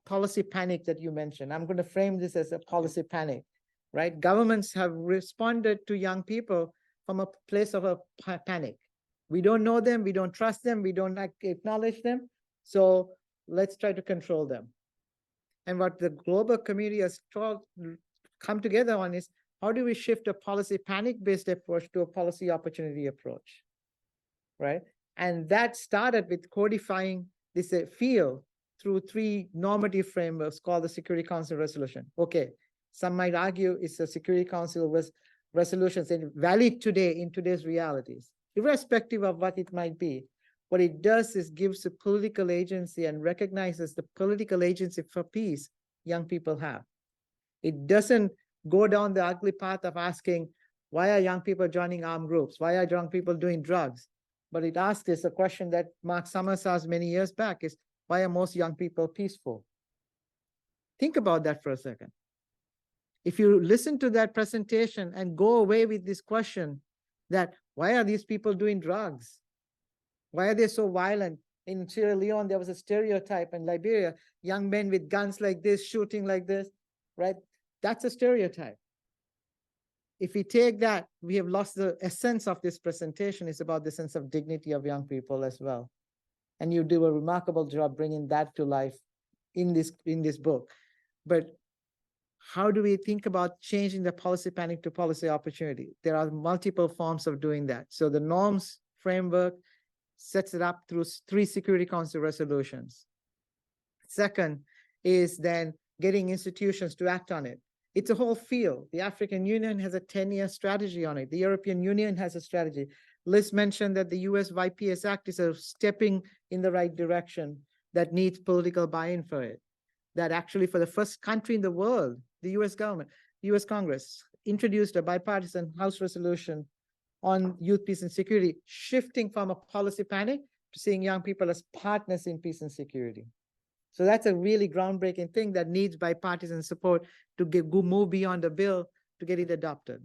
policy panic that you mentioned. I'm going to frame this as a policy panic, right? Governments have responded to young people from a place of a panic. We don't know them, we don't trust them, we don't acknowledge them. So let's try to control them. And what the global community has come together on is, how do we shift a policy panic-based approach to a policy opportunity approach, right? And that started with codifying this field through 3 normative frameworks called the Security Council resolution. Okay, some might argue it's a Security Council resolutions that valid today in today's realities, irrespective of what it might be. What it does is gives a political agency and recognizes the political agency for peace young people have. It doesn't go down the ugly path of asking, why are young people joining armed groups? Why are young people doing drugs? but it asks us a question that Marc Sommers asked many years back is, why are most young people peaceful? Think about that for a second. If you listen to that presentation and go away with this question that, why are these people doing drugs? Why are they so violent? In Sierra Leone, there was a stereotype, in Liberia, young men with guns like this, shooting like this, right? That's a stereotype. If we take that, we have lost the essence of this presentation. It's about the sense of dignity of young people as well. And you do a remarkable job bringing that to life in this book. But how do we think about changing the policy panic to policy opportunity? There are multiple forms of doing that. So the norms framework sets it up through 3 Security Council resolutions. Second is then getting institutions to act on it. It's a whole field. The African Union has a 10-year strategy on it. The European Union has a strategy. Liz mentioned that the US YPS Act is a stepping in the right direction that needs political buy-in for it. That actually for the first country in the world, the US government, US Congress introduced a bipartisan House resolution on youth, peace, and security, shifting from a policy panic to seeing young people as partners in peace and security. So that's a really groundbreaking thing that needs bipartisan support to move beyond the bill to get it adopted.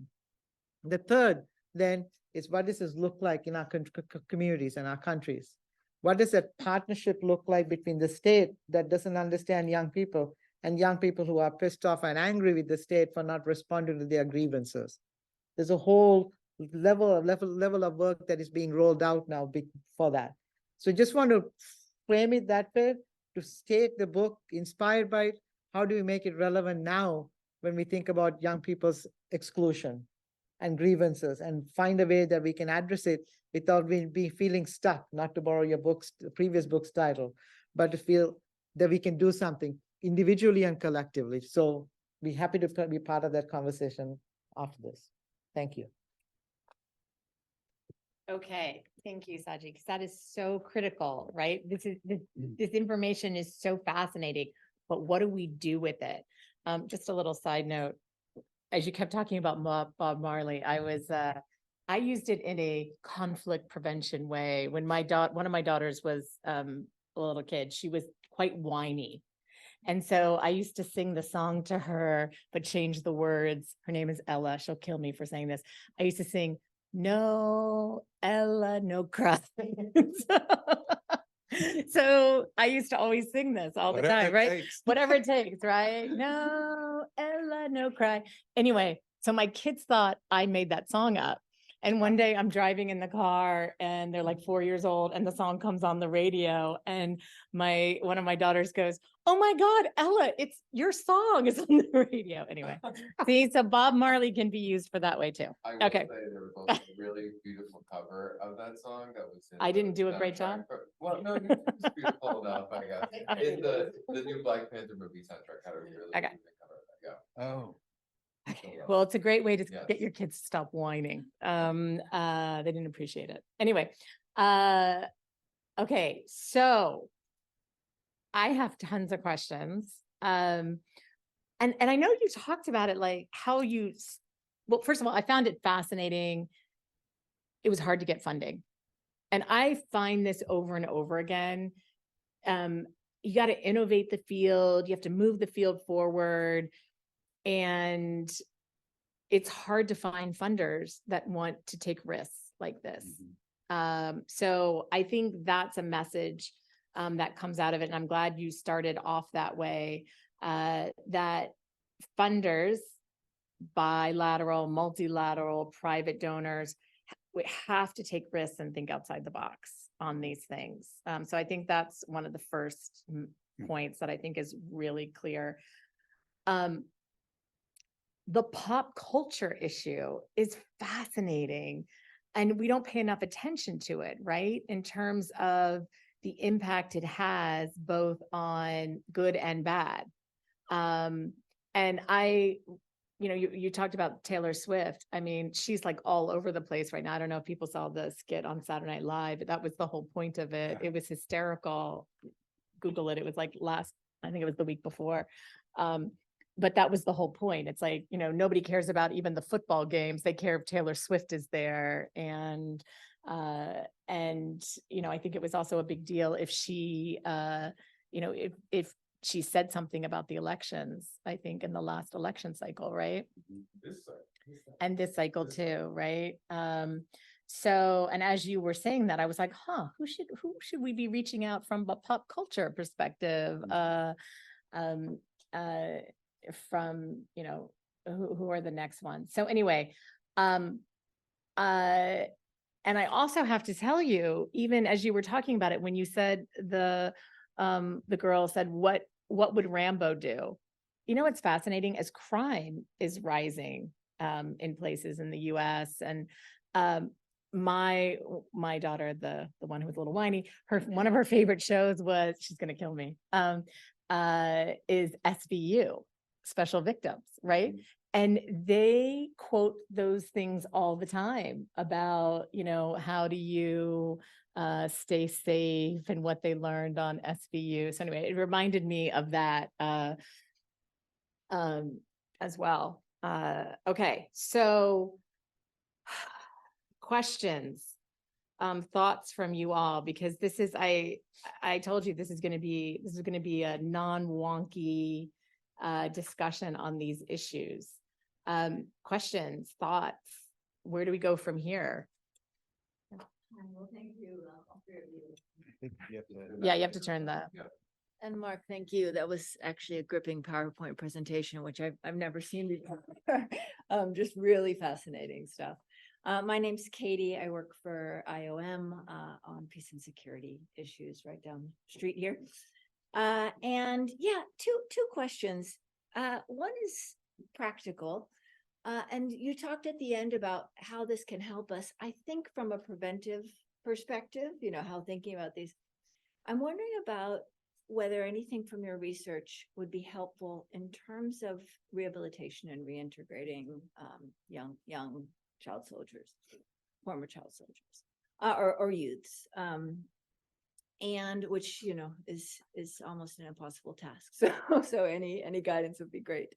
The third, then, is what does this look like in our communities and our countries? What does that partnership look like between the state that doesn't understand young people and young people who are pissed off and angry with the state for not responding to their grievances? There's a whole level of work that is being rolled out now for that. So just want to frame it that way, to take the book inspired by it. How do we make it relevant now when we think about young people's exclusion and grievances, and find a way that we can address it without feeling stuck, not to borrow your previous book's title, but to feel that we can do something individually and collectively. So be happy to be part of that conversation after this. Thank you. Okay, thank you, Saji, because that is so critical, right? This information is so fascinating, but what do we do with it? Just a little side note, as you kept talking about Bob Marley, I used it in a conflict prevention way. When one of my daughters was a little kid, she was quite whiny. And so I used to sing the song to her, but change the words. Her name is Ella. She'll kill me for saying this. I used to sing, "No, Ella, no cry." So I used to always sing this all the time, right? Whatever it takes, right? No, Ella, no cry. Anyway, so my kids thought I made that song up. And one day I'm driving in the car and they're like 4 years old and the song comes on the radio and one of my daughters goes, "Oh my God, Ella, it's your song is on the radio." Anyway, see, so Bob Marley can be used for that way too. I will say there was also a really beautiful cover of that song that was in I didn't do a great job. Well, no, it was beautiful enough, I guess. In the new Black Panther movie soundtrack had a really good cover of that. Yeah. Oh. Okay. Well, it's a great way to get your kids to stop whining. They didn't appreciate it. Anyway, okay, so I have tons of questions. And I know you talked about it, like how well, first of all, I found it fascinating. It was hard to get funding. And I find this over and over again. You got to innovate the field. You have to move the field forward. And it's hard to find funders that want to take risks like this. So I think that's a message that comes out of it. And I'm glad you started off that way, that funders, bilateral, multilateral, private donors, we have to take risks and think outside the box on these things. So I think that's one of the first points that I think is really clear. The pop culture issue is fascinating, and we don't pay enough attention to it, right? In terms of the impact it has both on good and bad. And you talked about Taylor Swift. I mean, she's like all over the place right now. I don't know if people saw the skit on Saturday Night Live, but that was the whole point of it. It was hysterical. Google it. It was like I think it was the week before. But that was the whole point. It's like, nobody cares about even the football games. They care if Taylor Swift is there. And And, I think it was also a big deal if she, if she said something about the elections, I think in the last election cycle, right? And this cycle too, right? So, and as you were saying that, I was like, who should we be reaching out from a pop culture perspective? From, who are the next ones? So anyway, and I also have to tell you, even as you were talking about it, when you said the girl said, what would Rambo do? It's fascinating as crime is rising in places in the US. And my daughter, the one who was a little whiny, one of her favorite shows was, she's gonna kill me, is SVU, Special Victims, right? And they quote those things all the time about, how do you stay safe and what they learned on SVU. So anyway, it reminded me of that as well. Okay, so questions, thoughts from you all, because this is, I told you this is going to be a non-wonky discussion on these issues. Questions, thoughts, where do we go from here? Well, thank you, all three of you. Yeah, you have to turn that. And Mark, thank you. That was actually a gripping PowerPoint presentation, which I've never seen before. Just really fascinating stuff. My name's Katie. I work for IOM on peace and security issues right down the street here. And yeah, two questions. One is practical. And you talked at the end about how this can help us, I think, from a preventive perspective, how thinking about these. I'm wondering about whether anything from your research would be helpful in terms of rehabilitation and reintegrating young child soldiers, former child soldiers, or youths, and which is almost an impossible task. So any guidance would be great.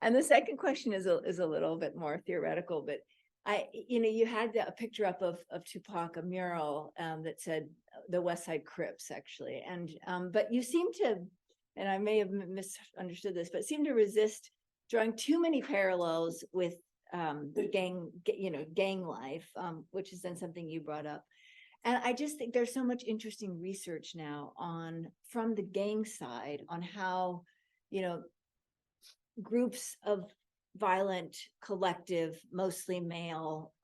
And the second question is a little bit more theoretical, but you had a picture up of Tupac, a mural that said the West Side Crips, actually, and but you seem to, and I may have misunderstood this, but seem to resist drawing too many parallels with gang life, which is then something you brought up. And I just think there's so much interesting research now from the gang side on how, groups of violent, collective, mostly male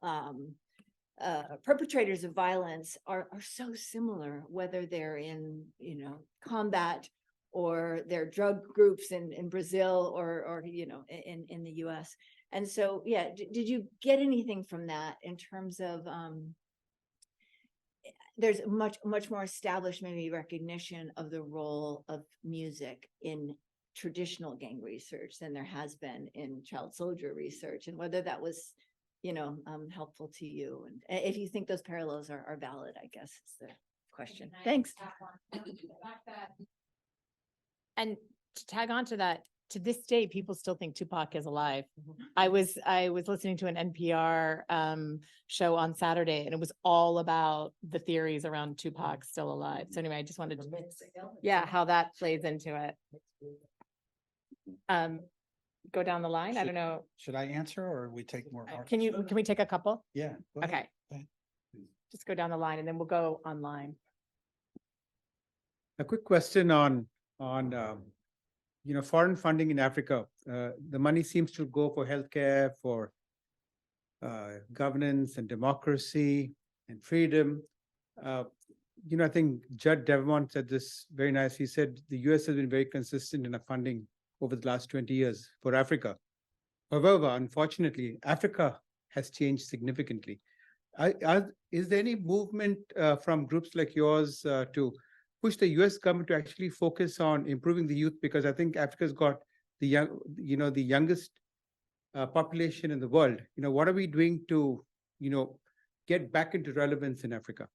perpetrators of violence are so similar, whether they're in, combat or they're drug groups in Brazil or in the US. And so, yeah, did you get anything from that in terms of there's much more established maybe recognition of the role of music in traditional gang research than there has been in child soldier research, and whether that was helpful to you, and if you think those parallels are valid, I guess is the question. Thanks. And to tag on to that, to this day, people still think Tupac is alive. I was listening to an NPR show on Saturday, and it was all about the theories around Tupac still alive. So anyway, I just wanted to, how that plays into it. Go down the line. I don't know. Should I answer or we take more? Can we take a couple? Yeah. Okay. Just go down the line and then we'll go online. A quick question on foreign funding in Africa. The money seems to go for healthcare, for governance and democracy and freedom. I think Judd Devamont said this very nice. He said the US has been very consistent in our funding over the last 20 years for Africa. However, unfortunately, Africa has changed significantly. Is there any movement from groups like yours to push the US government to actually focus on improving the youth? Because I think Africa's got the youngest population in the world. What are we doing to, get back into relevance in Africa?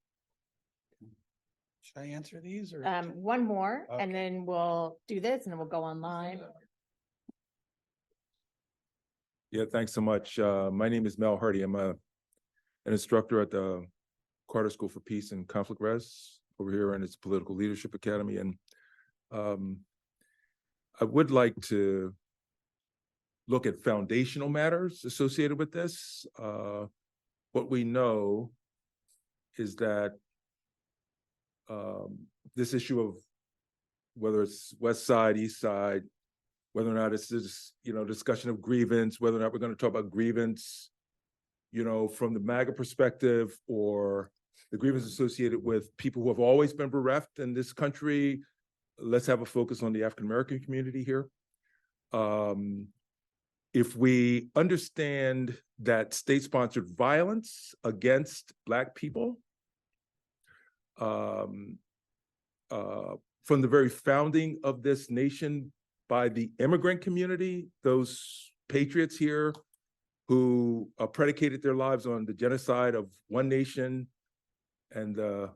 Should I answer these or? One more, Okay. and then we'll do this, and then we'll go online. Yeah, thanks so much. My name is Mel Hardy. I'm an instructor at the Carter School for Peace and Conflict Res over here, and it's Political Leadership Academy. And I would like to look at foundational matters associated with this. What we know is that this issue of whether it's West Side, East Side, whether or not it's this, discussion of grievance, whether or not we're going to talk about grievance, from the MAGA perspective, or the grievance associated with people who have always been bereft in this country. Let's have a focus on the African-American community here. If we understand that state-sponsored violence against Black people, from the very founding of this nation by the immigrant community, those patriots here who predicated their lives on the genocide of one nation and the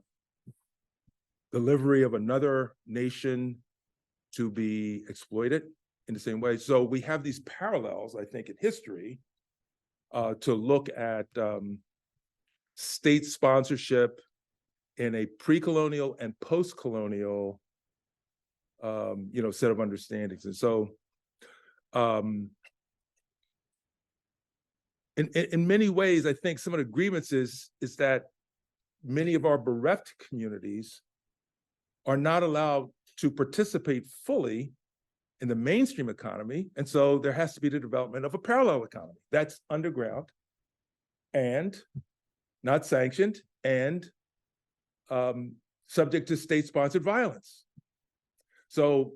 delivery of another nation to be exploited in the same way. So we have these parallels, I think, in history to look at state sponsorship in a pre-colonial and post-colonial set of understandings. And so in many ways, I think some of the grievances is that many of our bereft communities are not allowed to participate fully in the mainstream economy. And so there has to be the development of a parallel economy that's underground and not sanctioned and subject to state-sponsored violence. So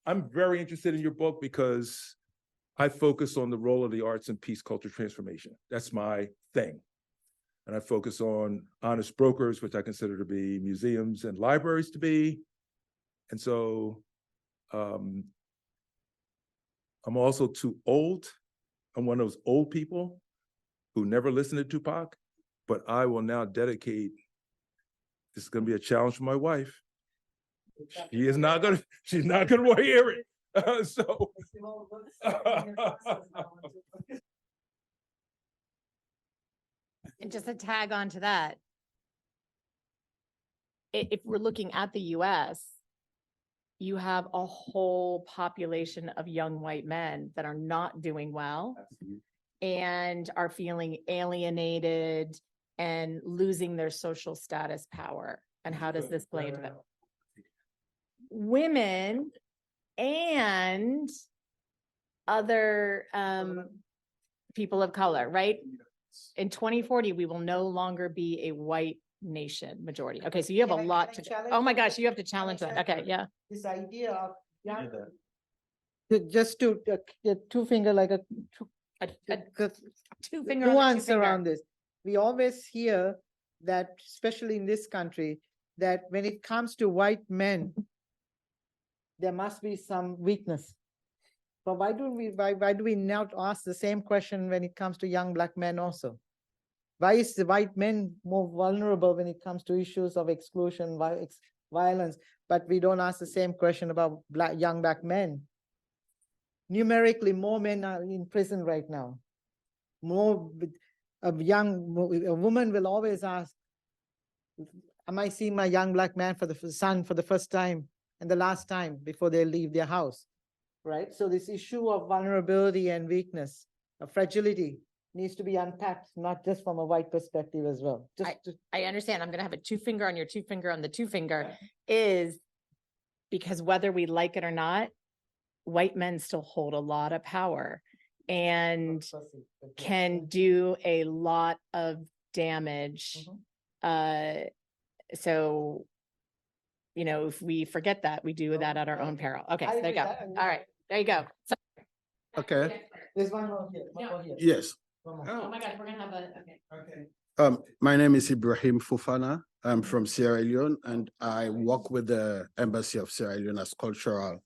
I'm very interested in your book because I focus on the role of the arts in peace culture transformation. That's my thing. And I focus on honest brokers, which I consider to be museums and libraries to be. And so I'm also too old. I'm one of those old people who never listened to Tupac, but I will now dedicate, this is gonna be a challenge for my wife. She's not gonna want to hear it. And just a tag on to that. If we're looking at the US, you have a whole population of young white men that are not doing well and are feeling alienated and losing their social status power. And how does this play into that? Women and other people of color, right? In 2040, we will no longer be a white nation majority. Okay, so you have a lot to, oh my gosh, you have to challenge that. Okay, yeah. This idea of just to two finger like a Two finger nuance around this. We always hear that, especially in this country, that when it comes to white men, there must be some weakness. But why do we not ask the same question when it comes to young Black men also? Why is the white men more vulnerable when it comes to issues of exclusion, violence, but we don't ask the same question about young Black men? Numerically, more men are in prison right now. A woman will always ask, am I seeing my young Black man for the first time and the last time before they leave their house? Right? So this issue of vulnerability and weakness, of fragility, needs to be unpacked, not just from a white perspective as well. I understand. I'm going to have a two finger on your two finger on the two finger is because whether we like it or not, white men still hold a lot of power and can do a lot of damage. So, if we forget that, we do that at our own peril. Okay, so there you go. All right, there you go. So, okay. There's one more here. One more here. Yes. oh my gosh, we're gonna have okay. My name is Ibrahim Fofana. I'm from Sierra Leone, and I work with the Embassy of Sierra Leone as cultural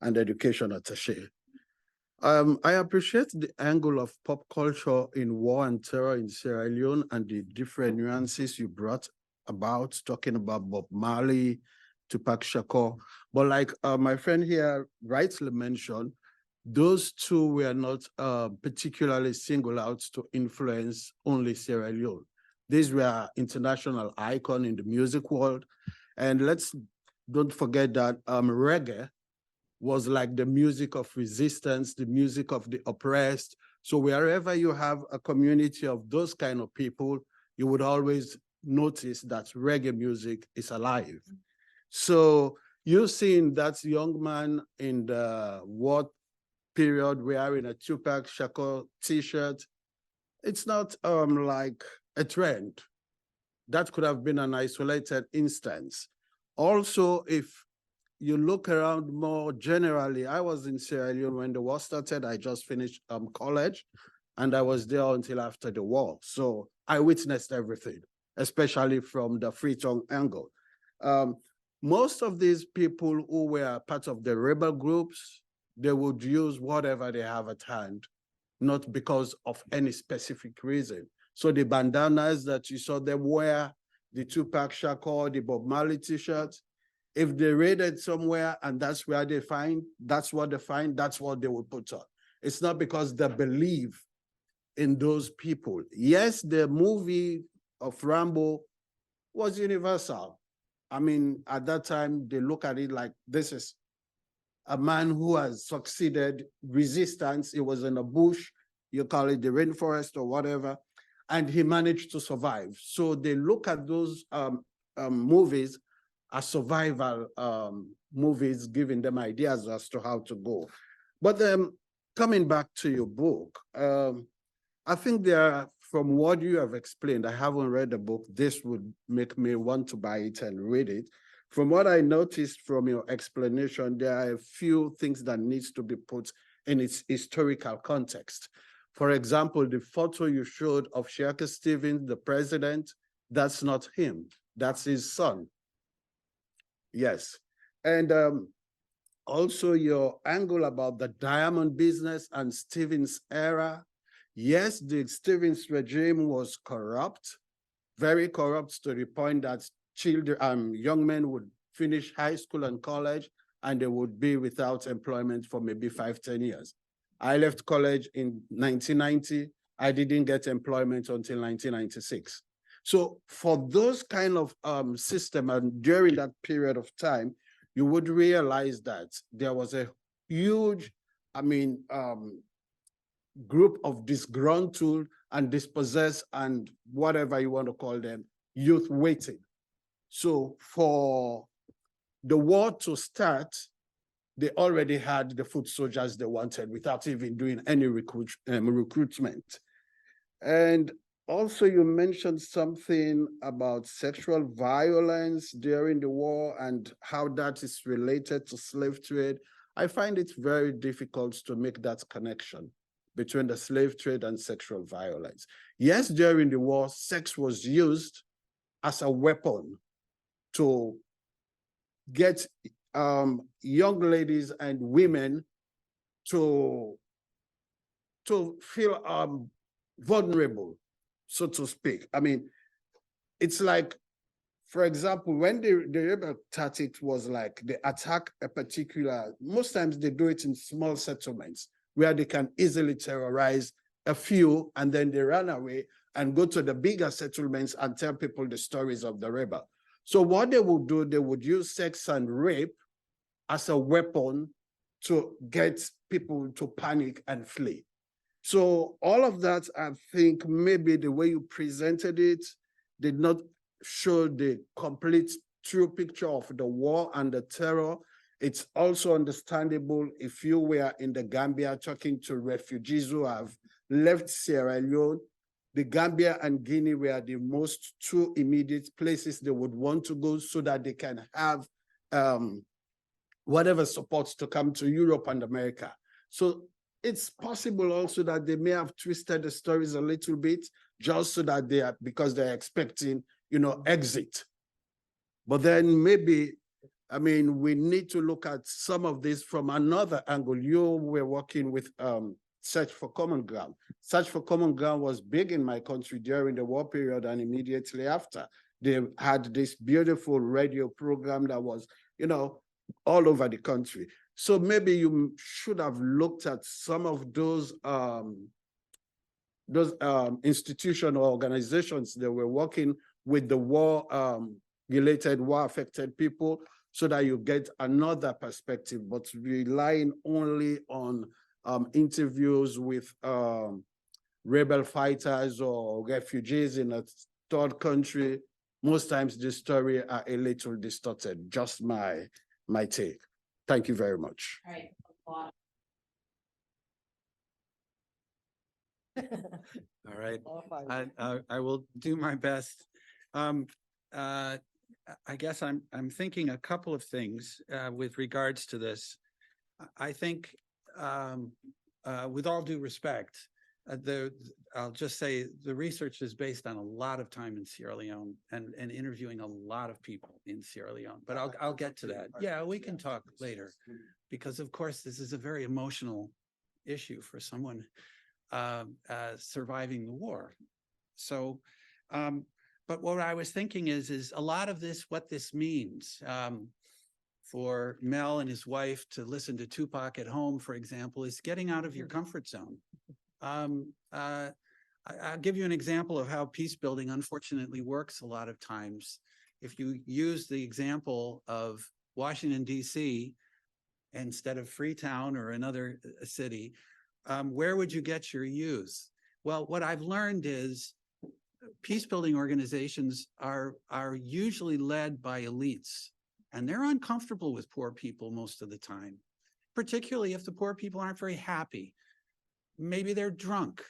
and education attaché. I appreciate the angle of pop culture in war and terror in Sierra Leone and the different nuances you brought about, talking about Bob Marley, Tupac Shakur. But like my friend here rightly mentioned, those two were not particularly singled out to influence only Sierra Leone. These were international icon in the music world. And don't forget that reggae was like the music of resistance, the music of the oppressed. So wherever you have a community of those kind of people, you would always notice that reggae music is alive. So you've seen that young man in the war period wearing a Tupac Shakur t-shirt. It's not like a trend. That could have been an isolated instance. Also, if you look around more generally, I was in Sierra Leone when the war started. I just finished college, and I was there until after the war. So I witnessed everything, especially from the Freetown angle. Most of these people who were part of the rebel groups, they would use whatever they have at hand, not because of any specific reason. So the bandanas that you saw them wear, the Tupac Shakur, the Bob Marley t-shirts, if they raided somewhere and that's where they find, that's what they find, that's what they would put on. It's not because they believe in those people. Yes, the movie of Rambo was universal. I mean, at that time, they look at it like this is a man who has succeeded resistance. He was in a bush, you call it the rainforest or whatever, and he managed to survive. So they look at those movies as survival movies, giving them ideas as to how to go. But coming back to your book, I think from what you have explained, I haven't read the book. This would make me want to buy it and read it. From what I noticed from your explanation, there are a few things that needs to be put in its historical context. For example, the photo you showed of Shakur Stevens, the president, that's not him, that's his son. Yes. And also your angle about the diamond business and Stevens' era. Yes, the Stevens regime was corrupt, very corrupt, to the point that young men would finish high school and college and they would be without employment for maybe 5-10 years. I left college in 1990. I didn't get employment until 1996. So for those kind of system, and during that period of time, you would realize that there was a huge, group of disgruntled and dispossessed and whatever you want to call them, youth waiting. So for the war to start, they already had the foot soldiers they wanted without even doing any recruitment. And also you mentioned something about sexual violence during the war and how that is related to slave trade. I find it very difficult to make that connection between the slave trade and sexual violence. Yes, during the war, sex was used as a weapon to get young ladies and women to feel vulnerable, so to speak. I mean, it's like, for example, when the rebel tactic was like they attack a particular, most times they do it in small settlements where they can easily terrorize a few and then they run away and go to the bigger settlements and tell people the stories of the rebel. So what they would do, they would use sex and rape as a weapon to get people to panic and flee. So all of that, I think maybe the way you presented it did not show the complete true picture of the war and the terror. It's also understandable if you were in the Gambia talking to refugees who have left Sierra Leone. The Gambia and Guinea were the most two immediate places they would want to go so that they can have whatever supports to come to Europe and America. So it's possible also that they may have twisted the stories a little bit just so that they are, because they're expecting, exit. But then maybe, we need to look at some of this from another angle. You were working with Search for Common Ground. Search for Common Ground was big in my country during the war period and immediately after. They had this beautiful radio program that was, all over the country. So maybe you should have looked at some of those those institutional organizations that were working with the war related war affected people, so that you get another perspective, but relying only on interviews with rebel fighters or refugees in a third country, most times the story are a little distorted. Just my take. Thank you very much. All right. All right, I will do my best. I guess I'm thinking a couple of things with regards to this. I think, with all due respect, I'll just say the research is based on a lot of time in Sierra Leone and interviewing a lot of people in Sierra Leone. But I'll get to that. Yeah, we can talk later, because of course this is a very emotional issue for someone surviving the war. So, but what I was thinking is a lot of this, what this means for Mel and his wife to listen to Tupac at home, for example, is getting out of your comfort zone. I'll give you an example of how peace building unfortunately works a lot of times. If you use the example of Washington, D.C. instead of Freetown or another city, where would you get your youth? Well, what I've learned is peace-building organizations are usually led by elites, and they're uncomfortable with poor people most of the time, particularly if the poor people aren't very happy. Maybe they're drunk.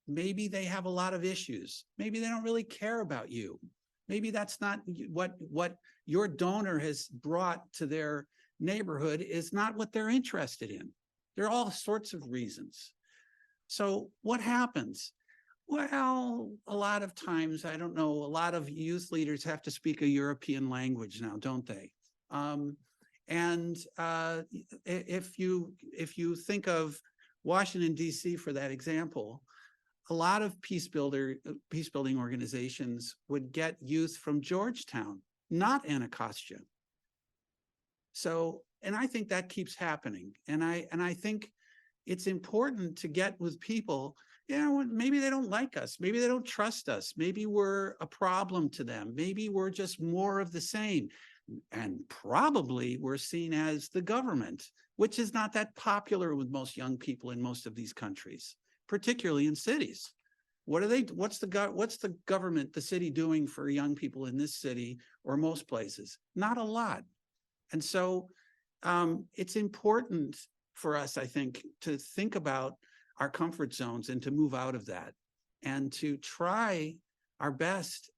Maybe they have a lot of issues. Maybe they don't really care about you. Maybe that's not what your donor has brought to their neighborhood is not what they're interested in. There are all sorts of reasons. So what happens? Well, a lot of times, I don't know, a lot of youth leaders have to speak a European language now, don't they? If you think of Washington, D.C. for that example, a lot of peace-building organizations would get youth from Georgetown, not Anacostia. So, and I think that keeps happening. And I think it's important to get with people, you know, maybe they don't like us, maybe they don't trust us, maybe we're a problem to them, maybe we're just more of the same. And probably we're seen as the government, which is not that popular with most young people in most of these countries, particularly in cities. What's the government, the city doing for young people in this city or most places? Not a lot. And so it's important for us, I think, to think about our comfort zones and to move out of that and to try our best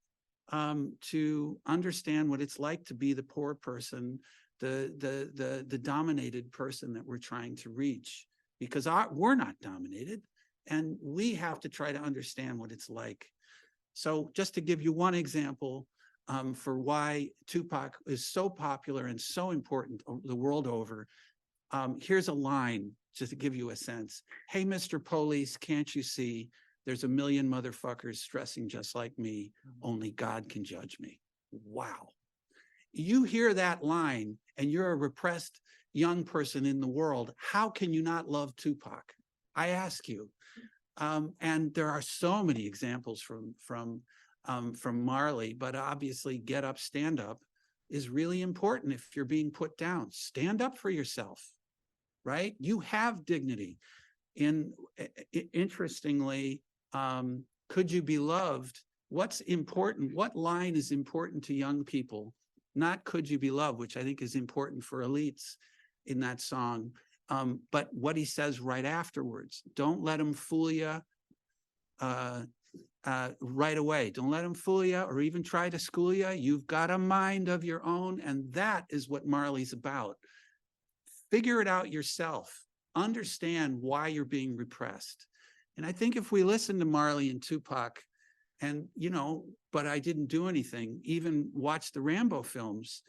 to understand what it's like to be the poor person, the dominated person that we're trying to reach, because we're not dominated and we have to try to understand what it's like. So just to give you one example for why Tupac is so popular and so important the world over, here's a line just to give you a sense. Hey, Mr. Police, can't you see there's a million motherfuckers stressing just like me? Only God can judge me. Wow. You hear that line and you're a repressed young person in the world. How can you not love Tupac? I ask you. And there are so many examples from Marley, but obviously get up, stand up is really important if you're being put down. Stand up for yourself, right? You have dignity. Interestingly, could you be loved? What's important? What line is important to young people? Not could you be loved, which I think is important for elites in that song, but what he says right afterwards. Don't let him fool you right away. Don't let him fool you or even try to school you. You've got a mind of your own, and that is what Marley's about. Figure it out yourself. Understand why you're being repressed. And I think if we listen to Marley and Tupac and, you know, but I didn't do anything, even watch the Rambo films,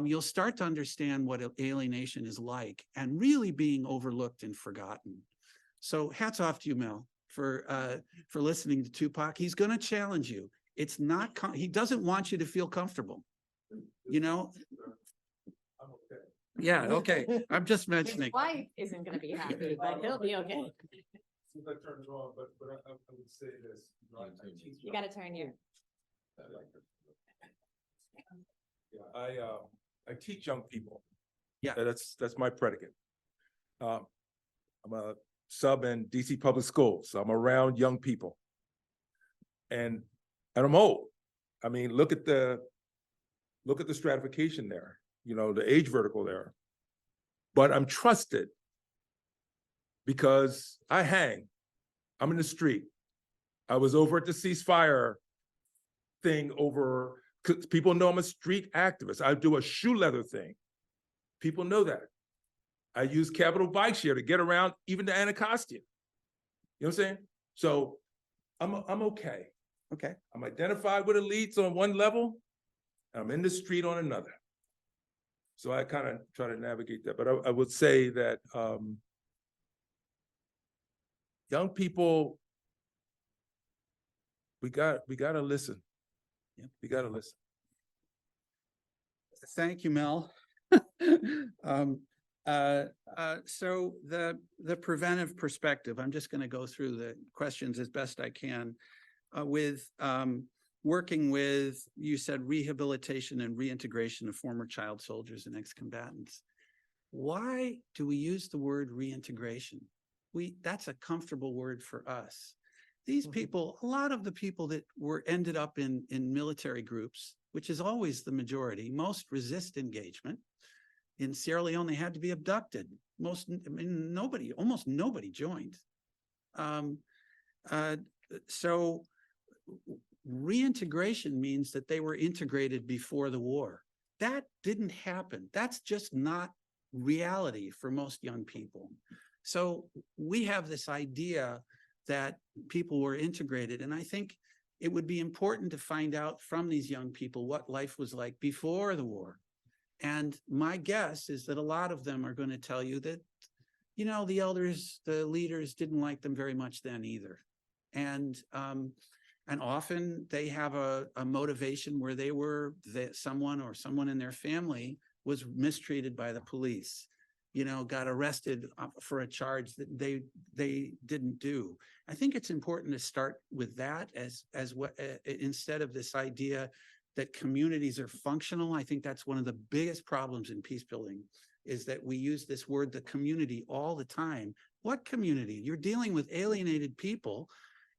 you'll start to understand what alienation is like and really being overlooked and forgotten. So hats off to you, Mel, for listening to Tupac. He's going to challenge you. It's not, he doesn't want you to feel comfortable, you know? Yeah, okay. I'm just mentioning. His wife isn't going to be happy, but he'll be okay. Since I turned it on, but I would say this. You got to turn your. Yeah, I teach young people. Yeah. That's my predicate. I'm a sub in DC public schools, so I'm around young people. And I'm old. I mean, look at the stratification there, you know, the age vertical there. But I'm trusted because I hang. I'm in the street. I was over at the ceasefire thing over, people know I'm a street activist. I do a shoe leather thing. People know that. I use Capital Bike Share to get around even to Anacostia. You know what I'm saying? So I'm okay. Okay. I'm identified with elites on one level, and I'm in the street on another. So I kind of try to navigate that. But I would say that young people, we gotta listen. Yeah. We gotta listen. Thank you, Mel. So the preventive perspective, I'm just going to go through the questions as best I can with working with, you said rehabilitation and reintegration of former child soldiers and ex-combatants. Why do we use the word reintegration? That's a comfortable word for us. These people, a lot of the people that ended up in military groups, which is always the majority, most resist engagement. In Sierra Leone, they had to be abducted. Almost nobody joined. So reintegration means that they were integrated before the war. That didn't happen. That's just not reality for most young people. So we have this idea that people were integrated. And I think it would be important to find out from these young people what life was like before the war. And my guess is that a lot of them are going to tell you that, you know, the elders, the leaders didn't like them very much then either. And often they have a motivation where someone in their family was mistreated by the police, you know, got arrested for a charge that they didn't do. I think it's important to start with that as what instead of this idea that communities are functional. I think that's one of the biggest problems in peace building is that we use this word, the community, all the time. What community? You're dealing with alienated people,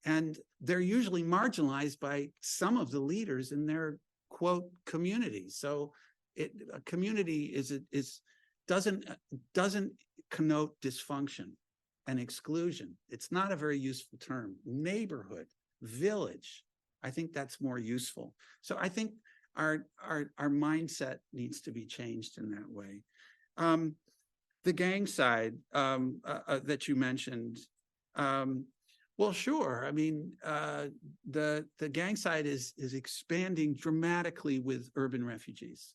and they're usually marginalized by some of the leaders in their quote community. So a community doesn't connote dysfunction and exclusion. It's not a very useful term. Neighborhood, village, I think that's more useful. So I think our mindset needs to be changed in that way. The gang side that you mentioned, well, sure. I mean, the gang side is expanding dramatically with urban refugees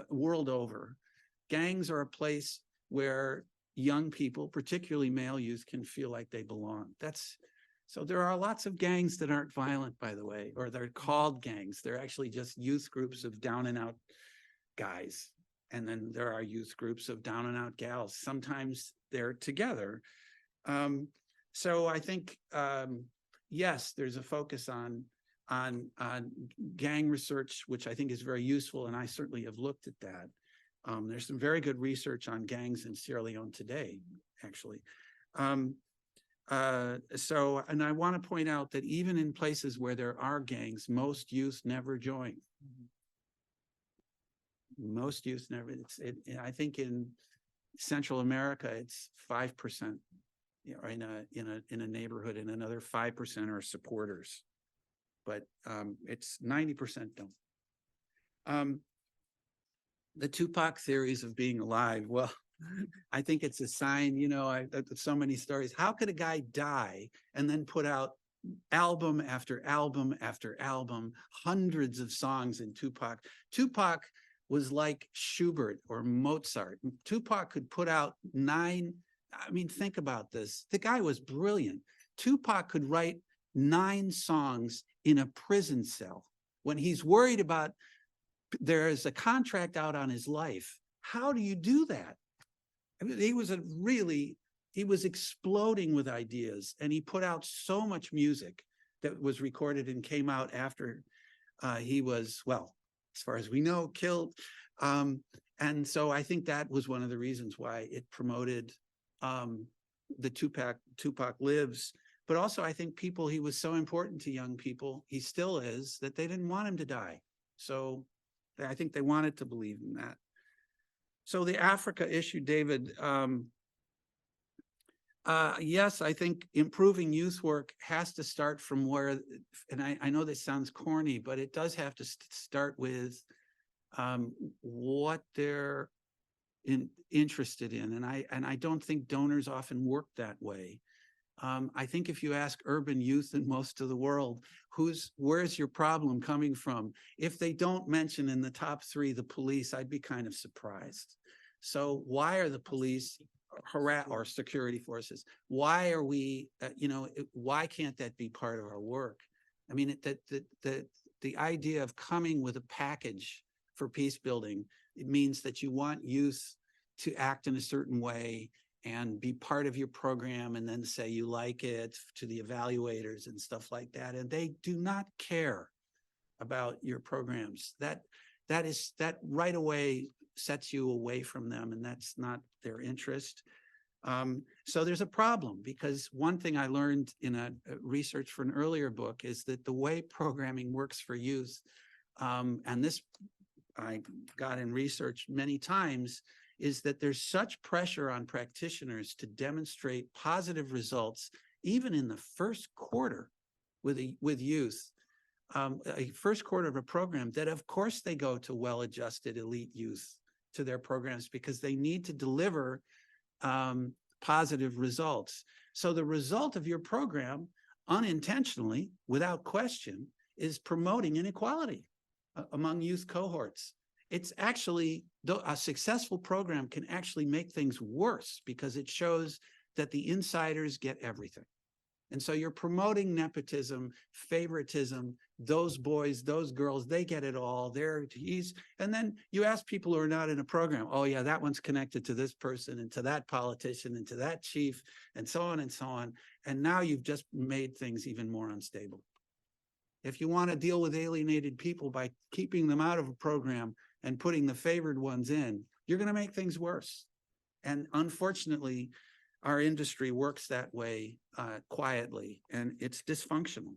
world over. Gangs are a place where young people, particularly male youth, can feel like they belong. So there are lots of gangs that aren't violent, by the way, or they're called gangs. They're actually just youth groups of down and out guys. And then there are youth groups of down and out gals. Sometimes they're together. So I think, yes, there's a focus on gang research, which I think is very useful. And I certainly have looked at that. There's some very good research on gangs in Sierra Leone today, actually. And I want to point out that even in places where there are gangs, most youth never join. Most youth never. I think in Central America, it's 5%. You know, in a neighborhood, and another 5% are supporters, but it's 90% don't. The Tupac theories of being alive. Well, I think it's a sign, you know, so many stories. How could a guy die and then put out album after album after album, hundreds of songs in Tupac? Tupac was like Schubert or Mozart. Tupac could put out 9. I mean, think about this. The guy was brilliant. Tupac could write 9 songs in a prison cell when he's worried about there is a contract out on his life. How do you do that? I mean, he was a really he was exploding with ideas, and he put out so much music that was recorded and came out after he was, well, as far as we know, killed. And so I think that was one of the reasons why it promoted the Tupac Lives. But also I think he was so important to young people, he still is, that they didn't want him to die. So I think they wanted to believe in that. So the Africa issue, David, yes, I think improving youth work has to start from where, and I know this sounds corny, but it does have to start with what they're interested in. And I don't think donors often work that way. I think if you ask urban youth in most of the world, where's your problem coming from? If they don't mention in the top 3 the police, I'd be kind of surprised. So why are the police or security forces? Why are we, why can't that be part of our work? I mean, the idea of coming with a package for peace building, it means that you want youth to act in a certain way and be part of your program, and then say you like it to the evaluators and stuff like that. And they do not care about your programs. That right away sets you away from them, and that's not their interest. So there's a problem, because one thing I learned in a research for an earlier book is that the way programming works for youth, and this I got in research many times, is that there's such pressure on practitioners to demonstrate positive results, even in the first quarter with youth, a first quarter of a program, that of course they go to well-adjusted elite youth to their programs, because they need to deliver positive results. So the result of your program, unintentionally, without question, is promoting inequality among youth cohorts. It's actually, a successful program can actually make things worse, because it shows that the insiders get everything. And so you're promoting nepotism, favoritism, those boys, those girls, they get it all. And then you ask people who are not in a program, oh yeah, that one's connected to this person and to that politician and to that chief, and so on and so on. And now you've just made things even more unstable. If you want to deal with alienated people by keeping them out of a program and putting the favored ones in, you're going to make things worse. And unfortunately, our industry works that way quietly, and it's dysfunctional.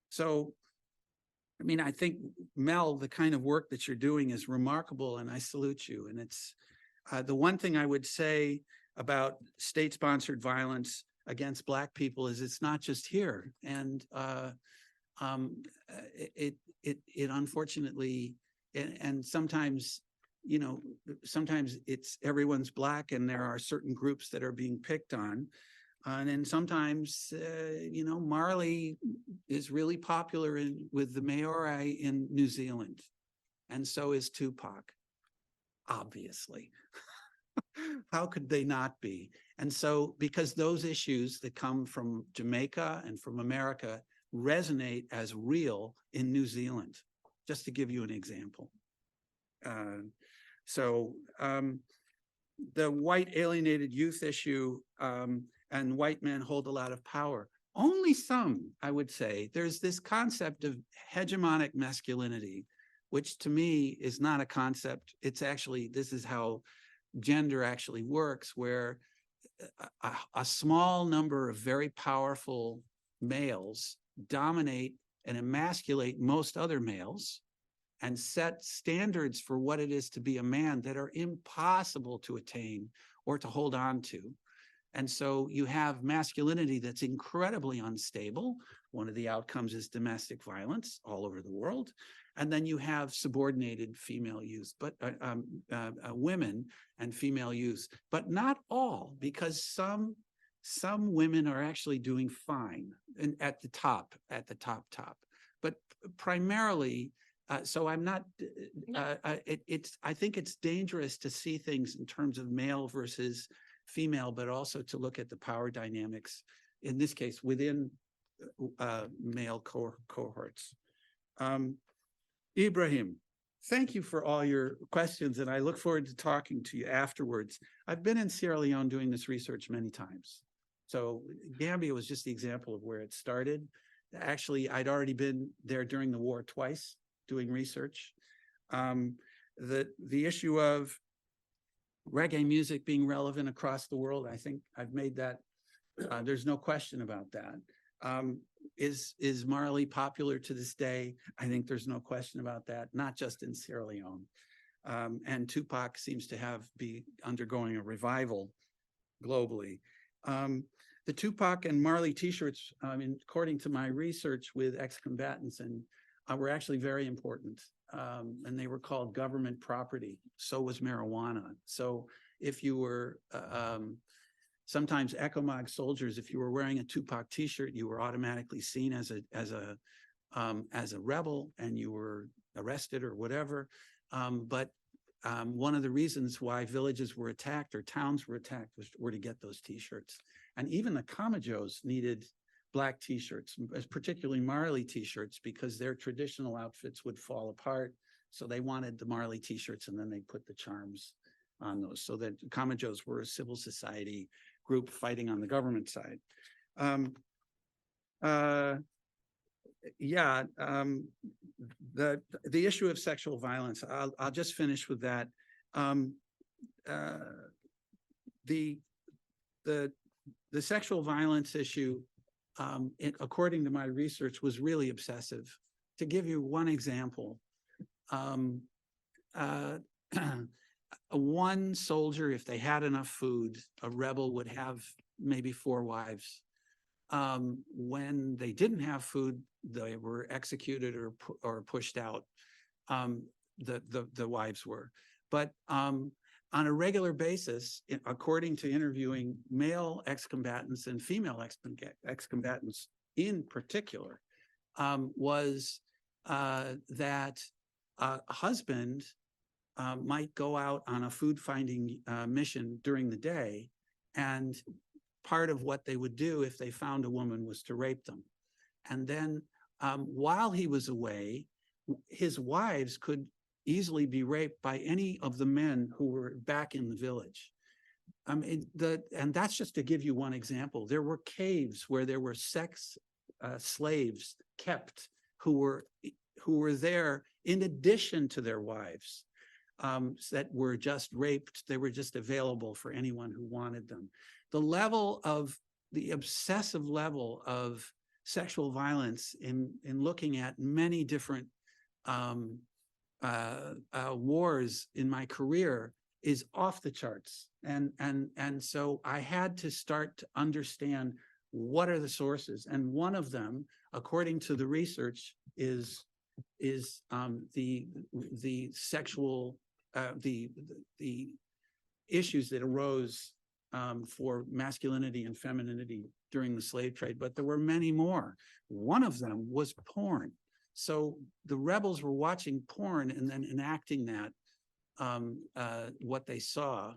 So, I mean, I think, Mel, the kind of work that you're doing is remarkable, and I salute you. And it's the one thing I would say about state-sponsored violence against Black people is it's not just here. And it unfortunately, and sometimes, sometimes it's everyone's Black and there are certain groups that are being picked on. And then sometimes, Marley is really popular with the Maori in New Zealand. And so is Tupac, obviously. How could they not be? And so, because those issues that come from Jamaica and from America resonate as real in New Zealand, just to give you an example. The white alienated youth issue, and white men hold a lot of power. Only some, I would say. There's this concept of hegemonic masculinity, which to me is not a concept. It's actually, this is how gender actually works, where a small number of very powerful males dominate and emasculate most other males and set standards for what it is to be a man that are impossible to attain or to hold on to. And so you have masculinity that's incredibly unstable. One of the outcomes is domestic violence all over the world. And then you have subordinated female youth, but women and female youth, but not all, because some women are actually doing fine and at the top. But primarily, so I'm not, I think it's dangerous to see things in terms of male versus female, but also to look at the power dynamics, in this case, within male cohorts. Ibrahim, thank you for all your questions, and I look forward to talking to you afterwards. I've been in Sierra Leone doing this research many times. So Gambia was just the example of where it started. Actually, I'd already been there during the war twice doing research. The issue of reggae music being relevant across the world, I think I've made that, there's no question about that. Is Marley popular to this day? I think there's no question about that, not just in Sierra Leone. And Tupac seems to be undergoing a revival globally. The Tupac and Marley t-shirts, according to my research with ex-combatants, and were actually very important. And they were called government property. So was marijuana. So if you were sometimes ECOMOG soldiers, if you were wearing a Tupac t-shirt, you were automatically seen as a rebel, and you were arrested or whatever. But one of the reasons why villages were attacked or towns were attacked were to get those t-shirts. And even the Kamajos needed black t-shirts, particularly Marley t-shirts, because their traditional outfits would fall apart. So they wanted the Marley t-shirts, and then they put the charms on those. So that Kamajos were a civil society group fighting on the government side. The issue of sexual violence, I'll just finish with that. The sexual violence issue, according to my research, was really obsessive. To give you one example, one soldier, if they had enough food, a rebel would have maybe 4 wives. When they didn't have food, they were executed or pushed out. The wives were, but on a regular basis, according to interviewing male ex-combatants and female ex-combatants in particular, was that a husband might go out on a food finding mission during the day, and part of what they would do if they found a woman was to rape them. And then while he was away, his wives could easily be raped by any of the men who were back in the village. And that's just to give you one example. There were caves where there were sex slaves kept who were there in addition to their wives, that were just raped. They were just available for anyone who wanted them. The obsessive level of sexual violence in looking at many different wars in my career is off the charts. And so I had to start to understand what are the sources. And one of them, according to the research, is the sexual, the issues that arose for masculinity and femininity during the slave trade, but there were many more. One of them was porn. So the rebels were watching porn and then enacting that, what they saw,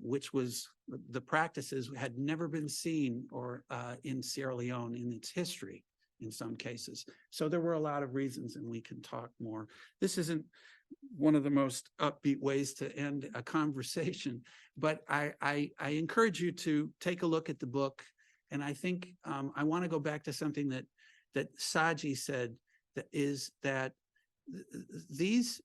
which was the practices had never been seen or in Sierra Leone in its history in some cases. So there were a lot of reasons, and we can talk more. This isn't one of the most upbeat ways to end a conversation, but I encourage you to take a look at the book. And I think I want to go back to something that Saji said, that these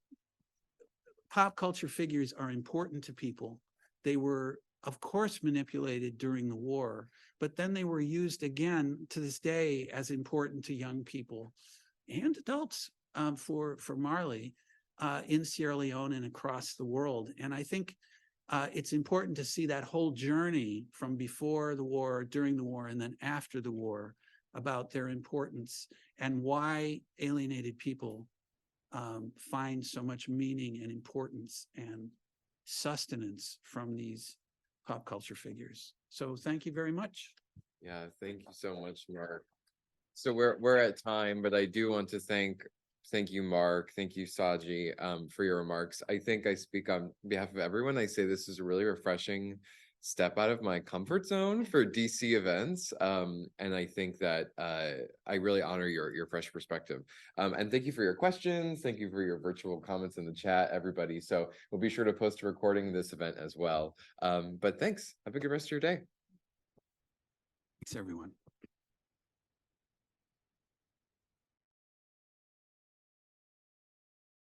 pop culture figures are important to people. They were, of course, manipulated during the war, but then they were used again to this day as important to young people and adults for Marley in Sierra Leone and across the world. And I think it's important to see that whole journey from before the war, during the war, and then after the war, about their importance and why alienated people find so much meaning and importance and sustenance from these pop culture figures. So thank you very much. Yeah, thank you so much, Marc. So we're at time, but I do want to thank you, Marc. Thank you, Saji, for your remarks. I think I speak on behalf of everyone. I say this is really refreshing step out of my comfort zone for DC events. And I think that I really honor your fresh perspective. And thank you for your questions. Thank you for your virtual comments in the chat, everybody. So we'll be sure to post a recording of this event as well. But thanks. Have a good rest of your day. Thanks, everyone.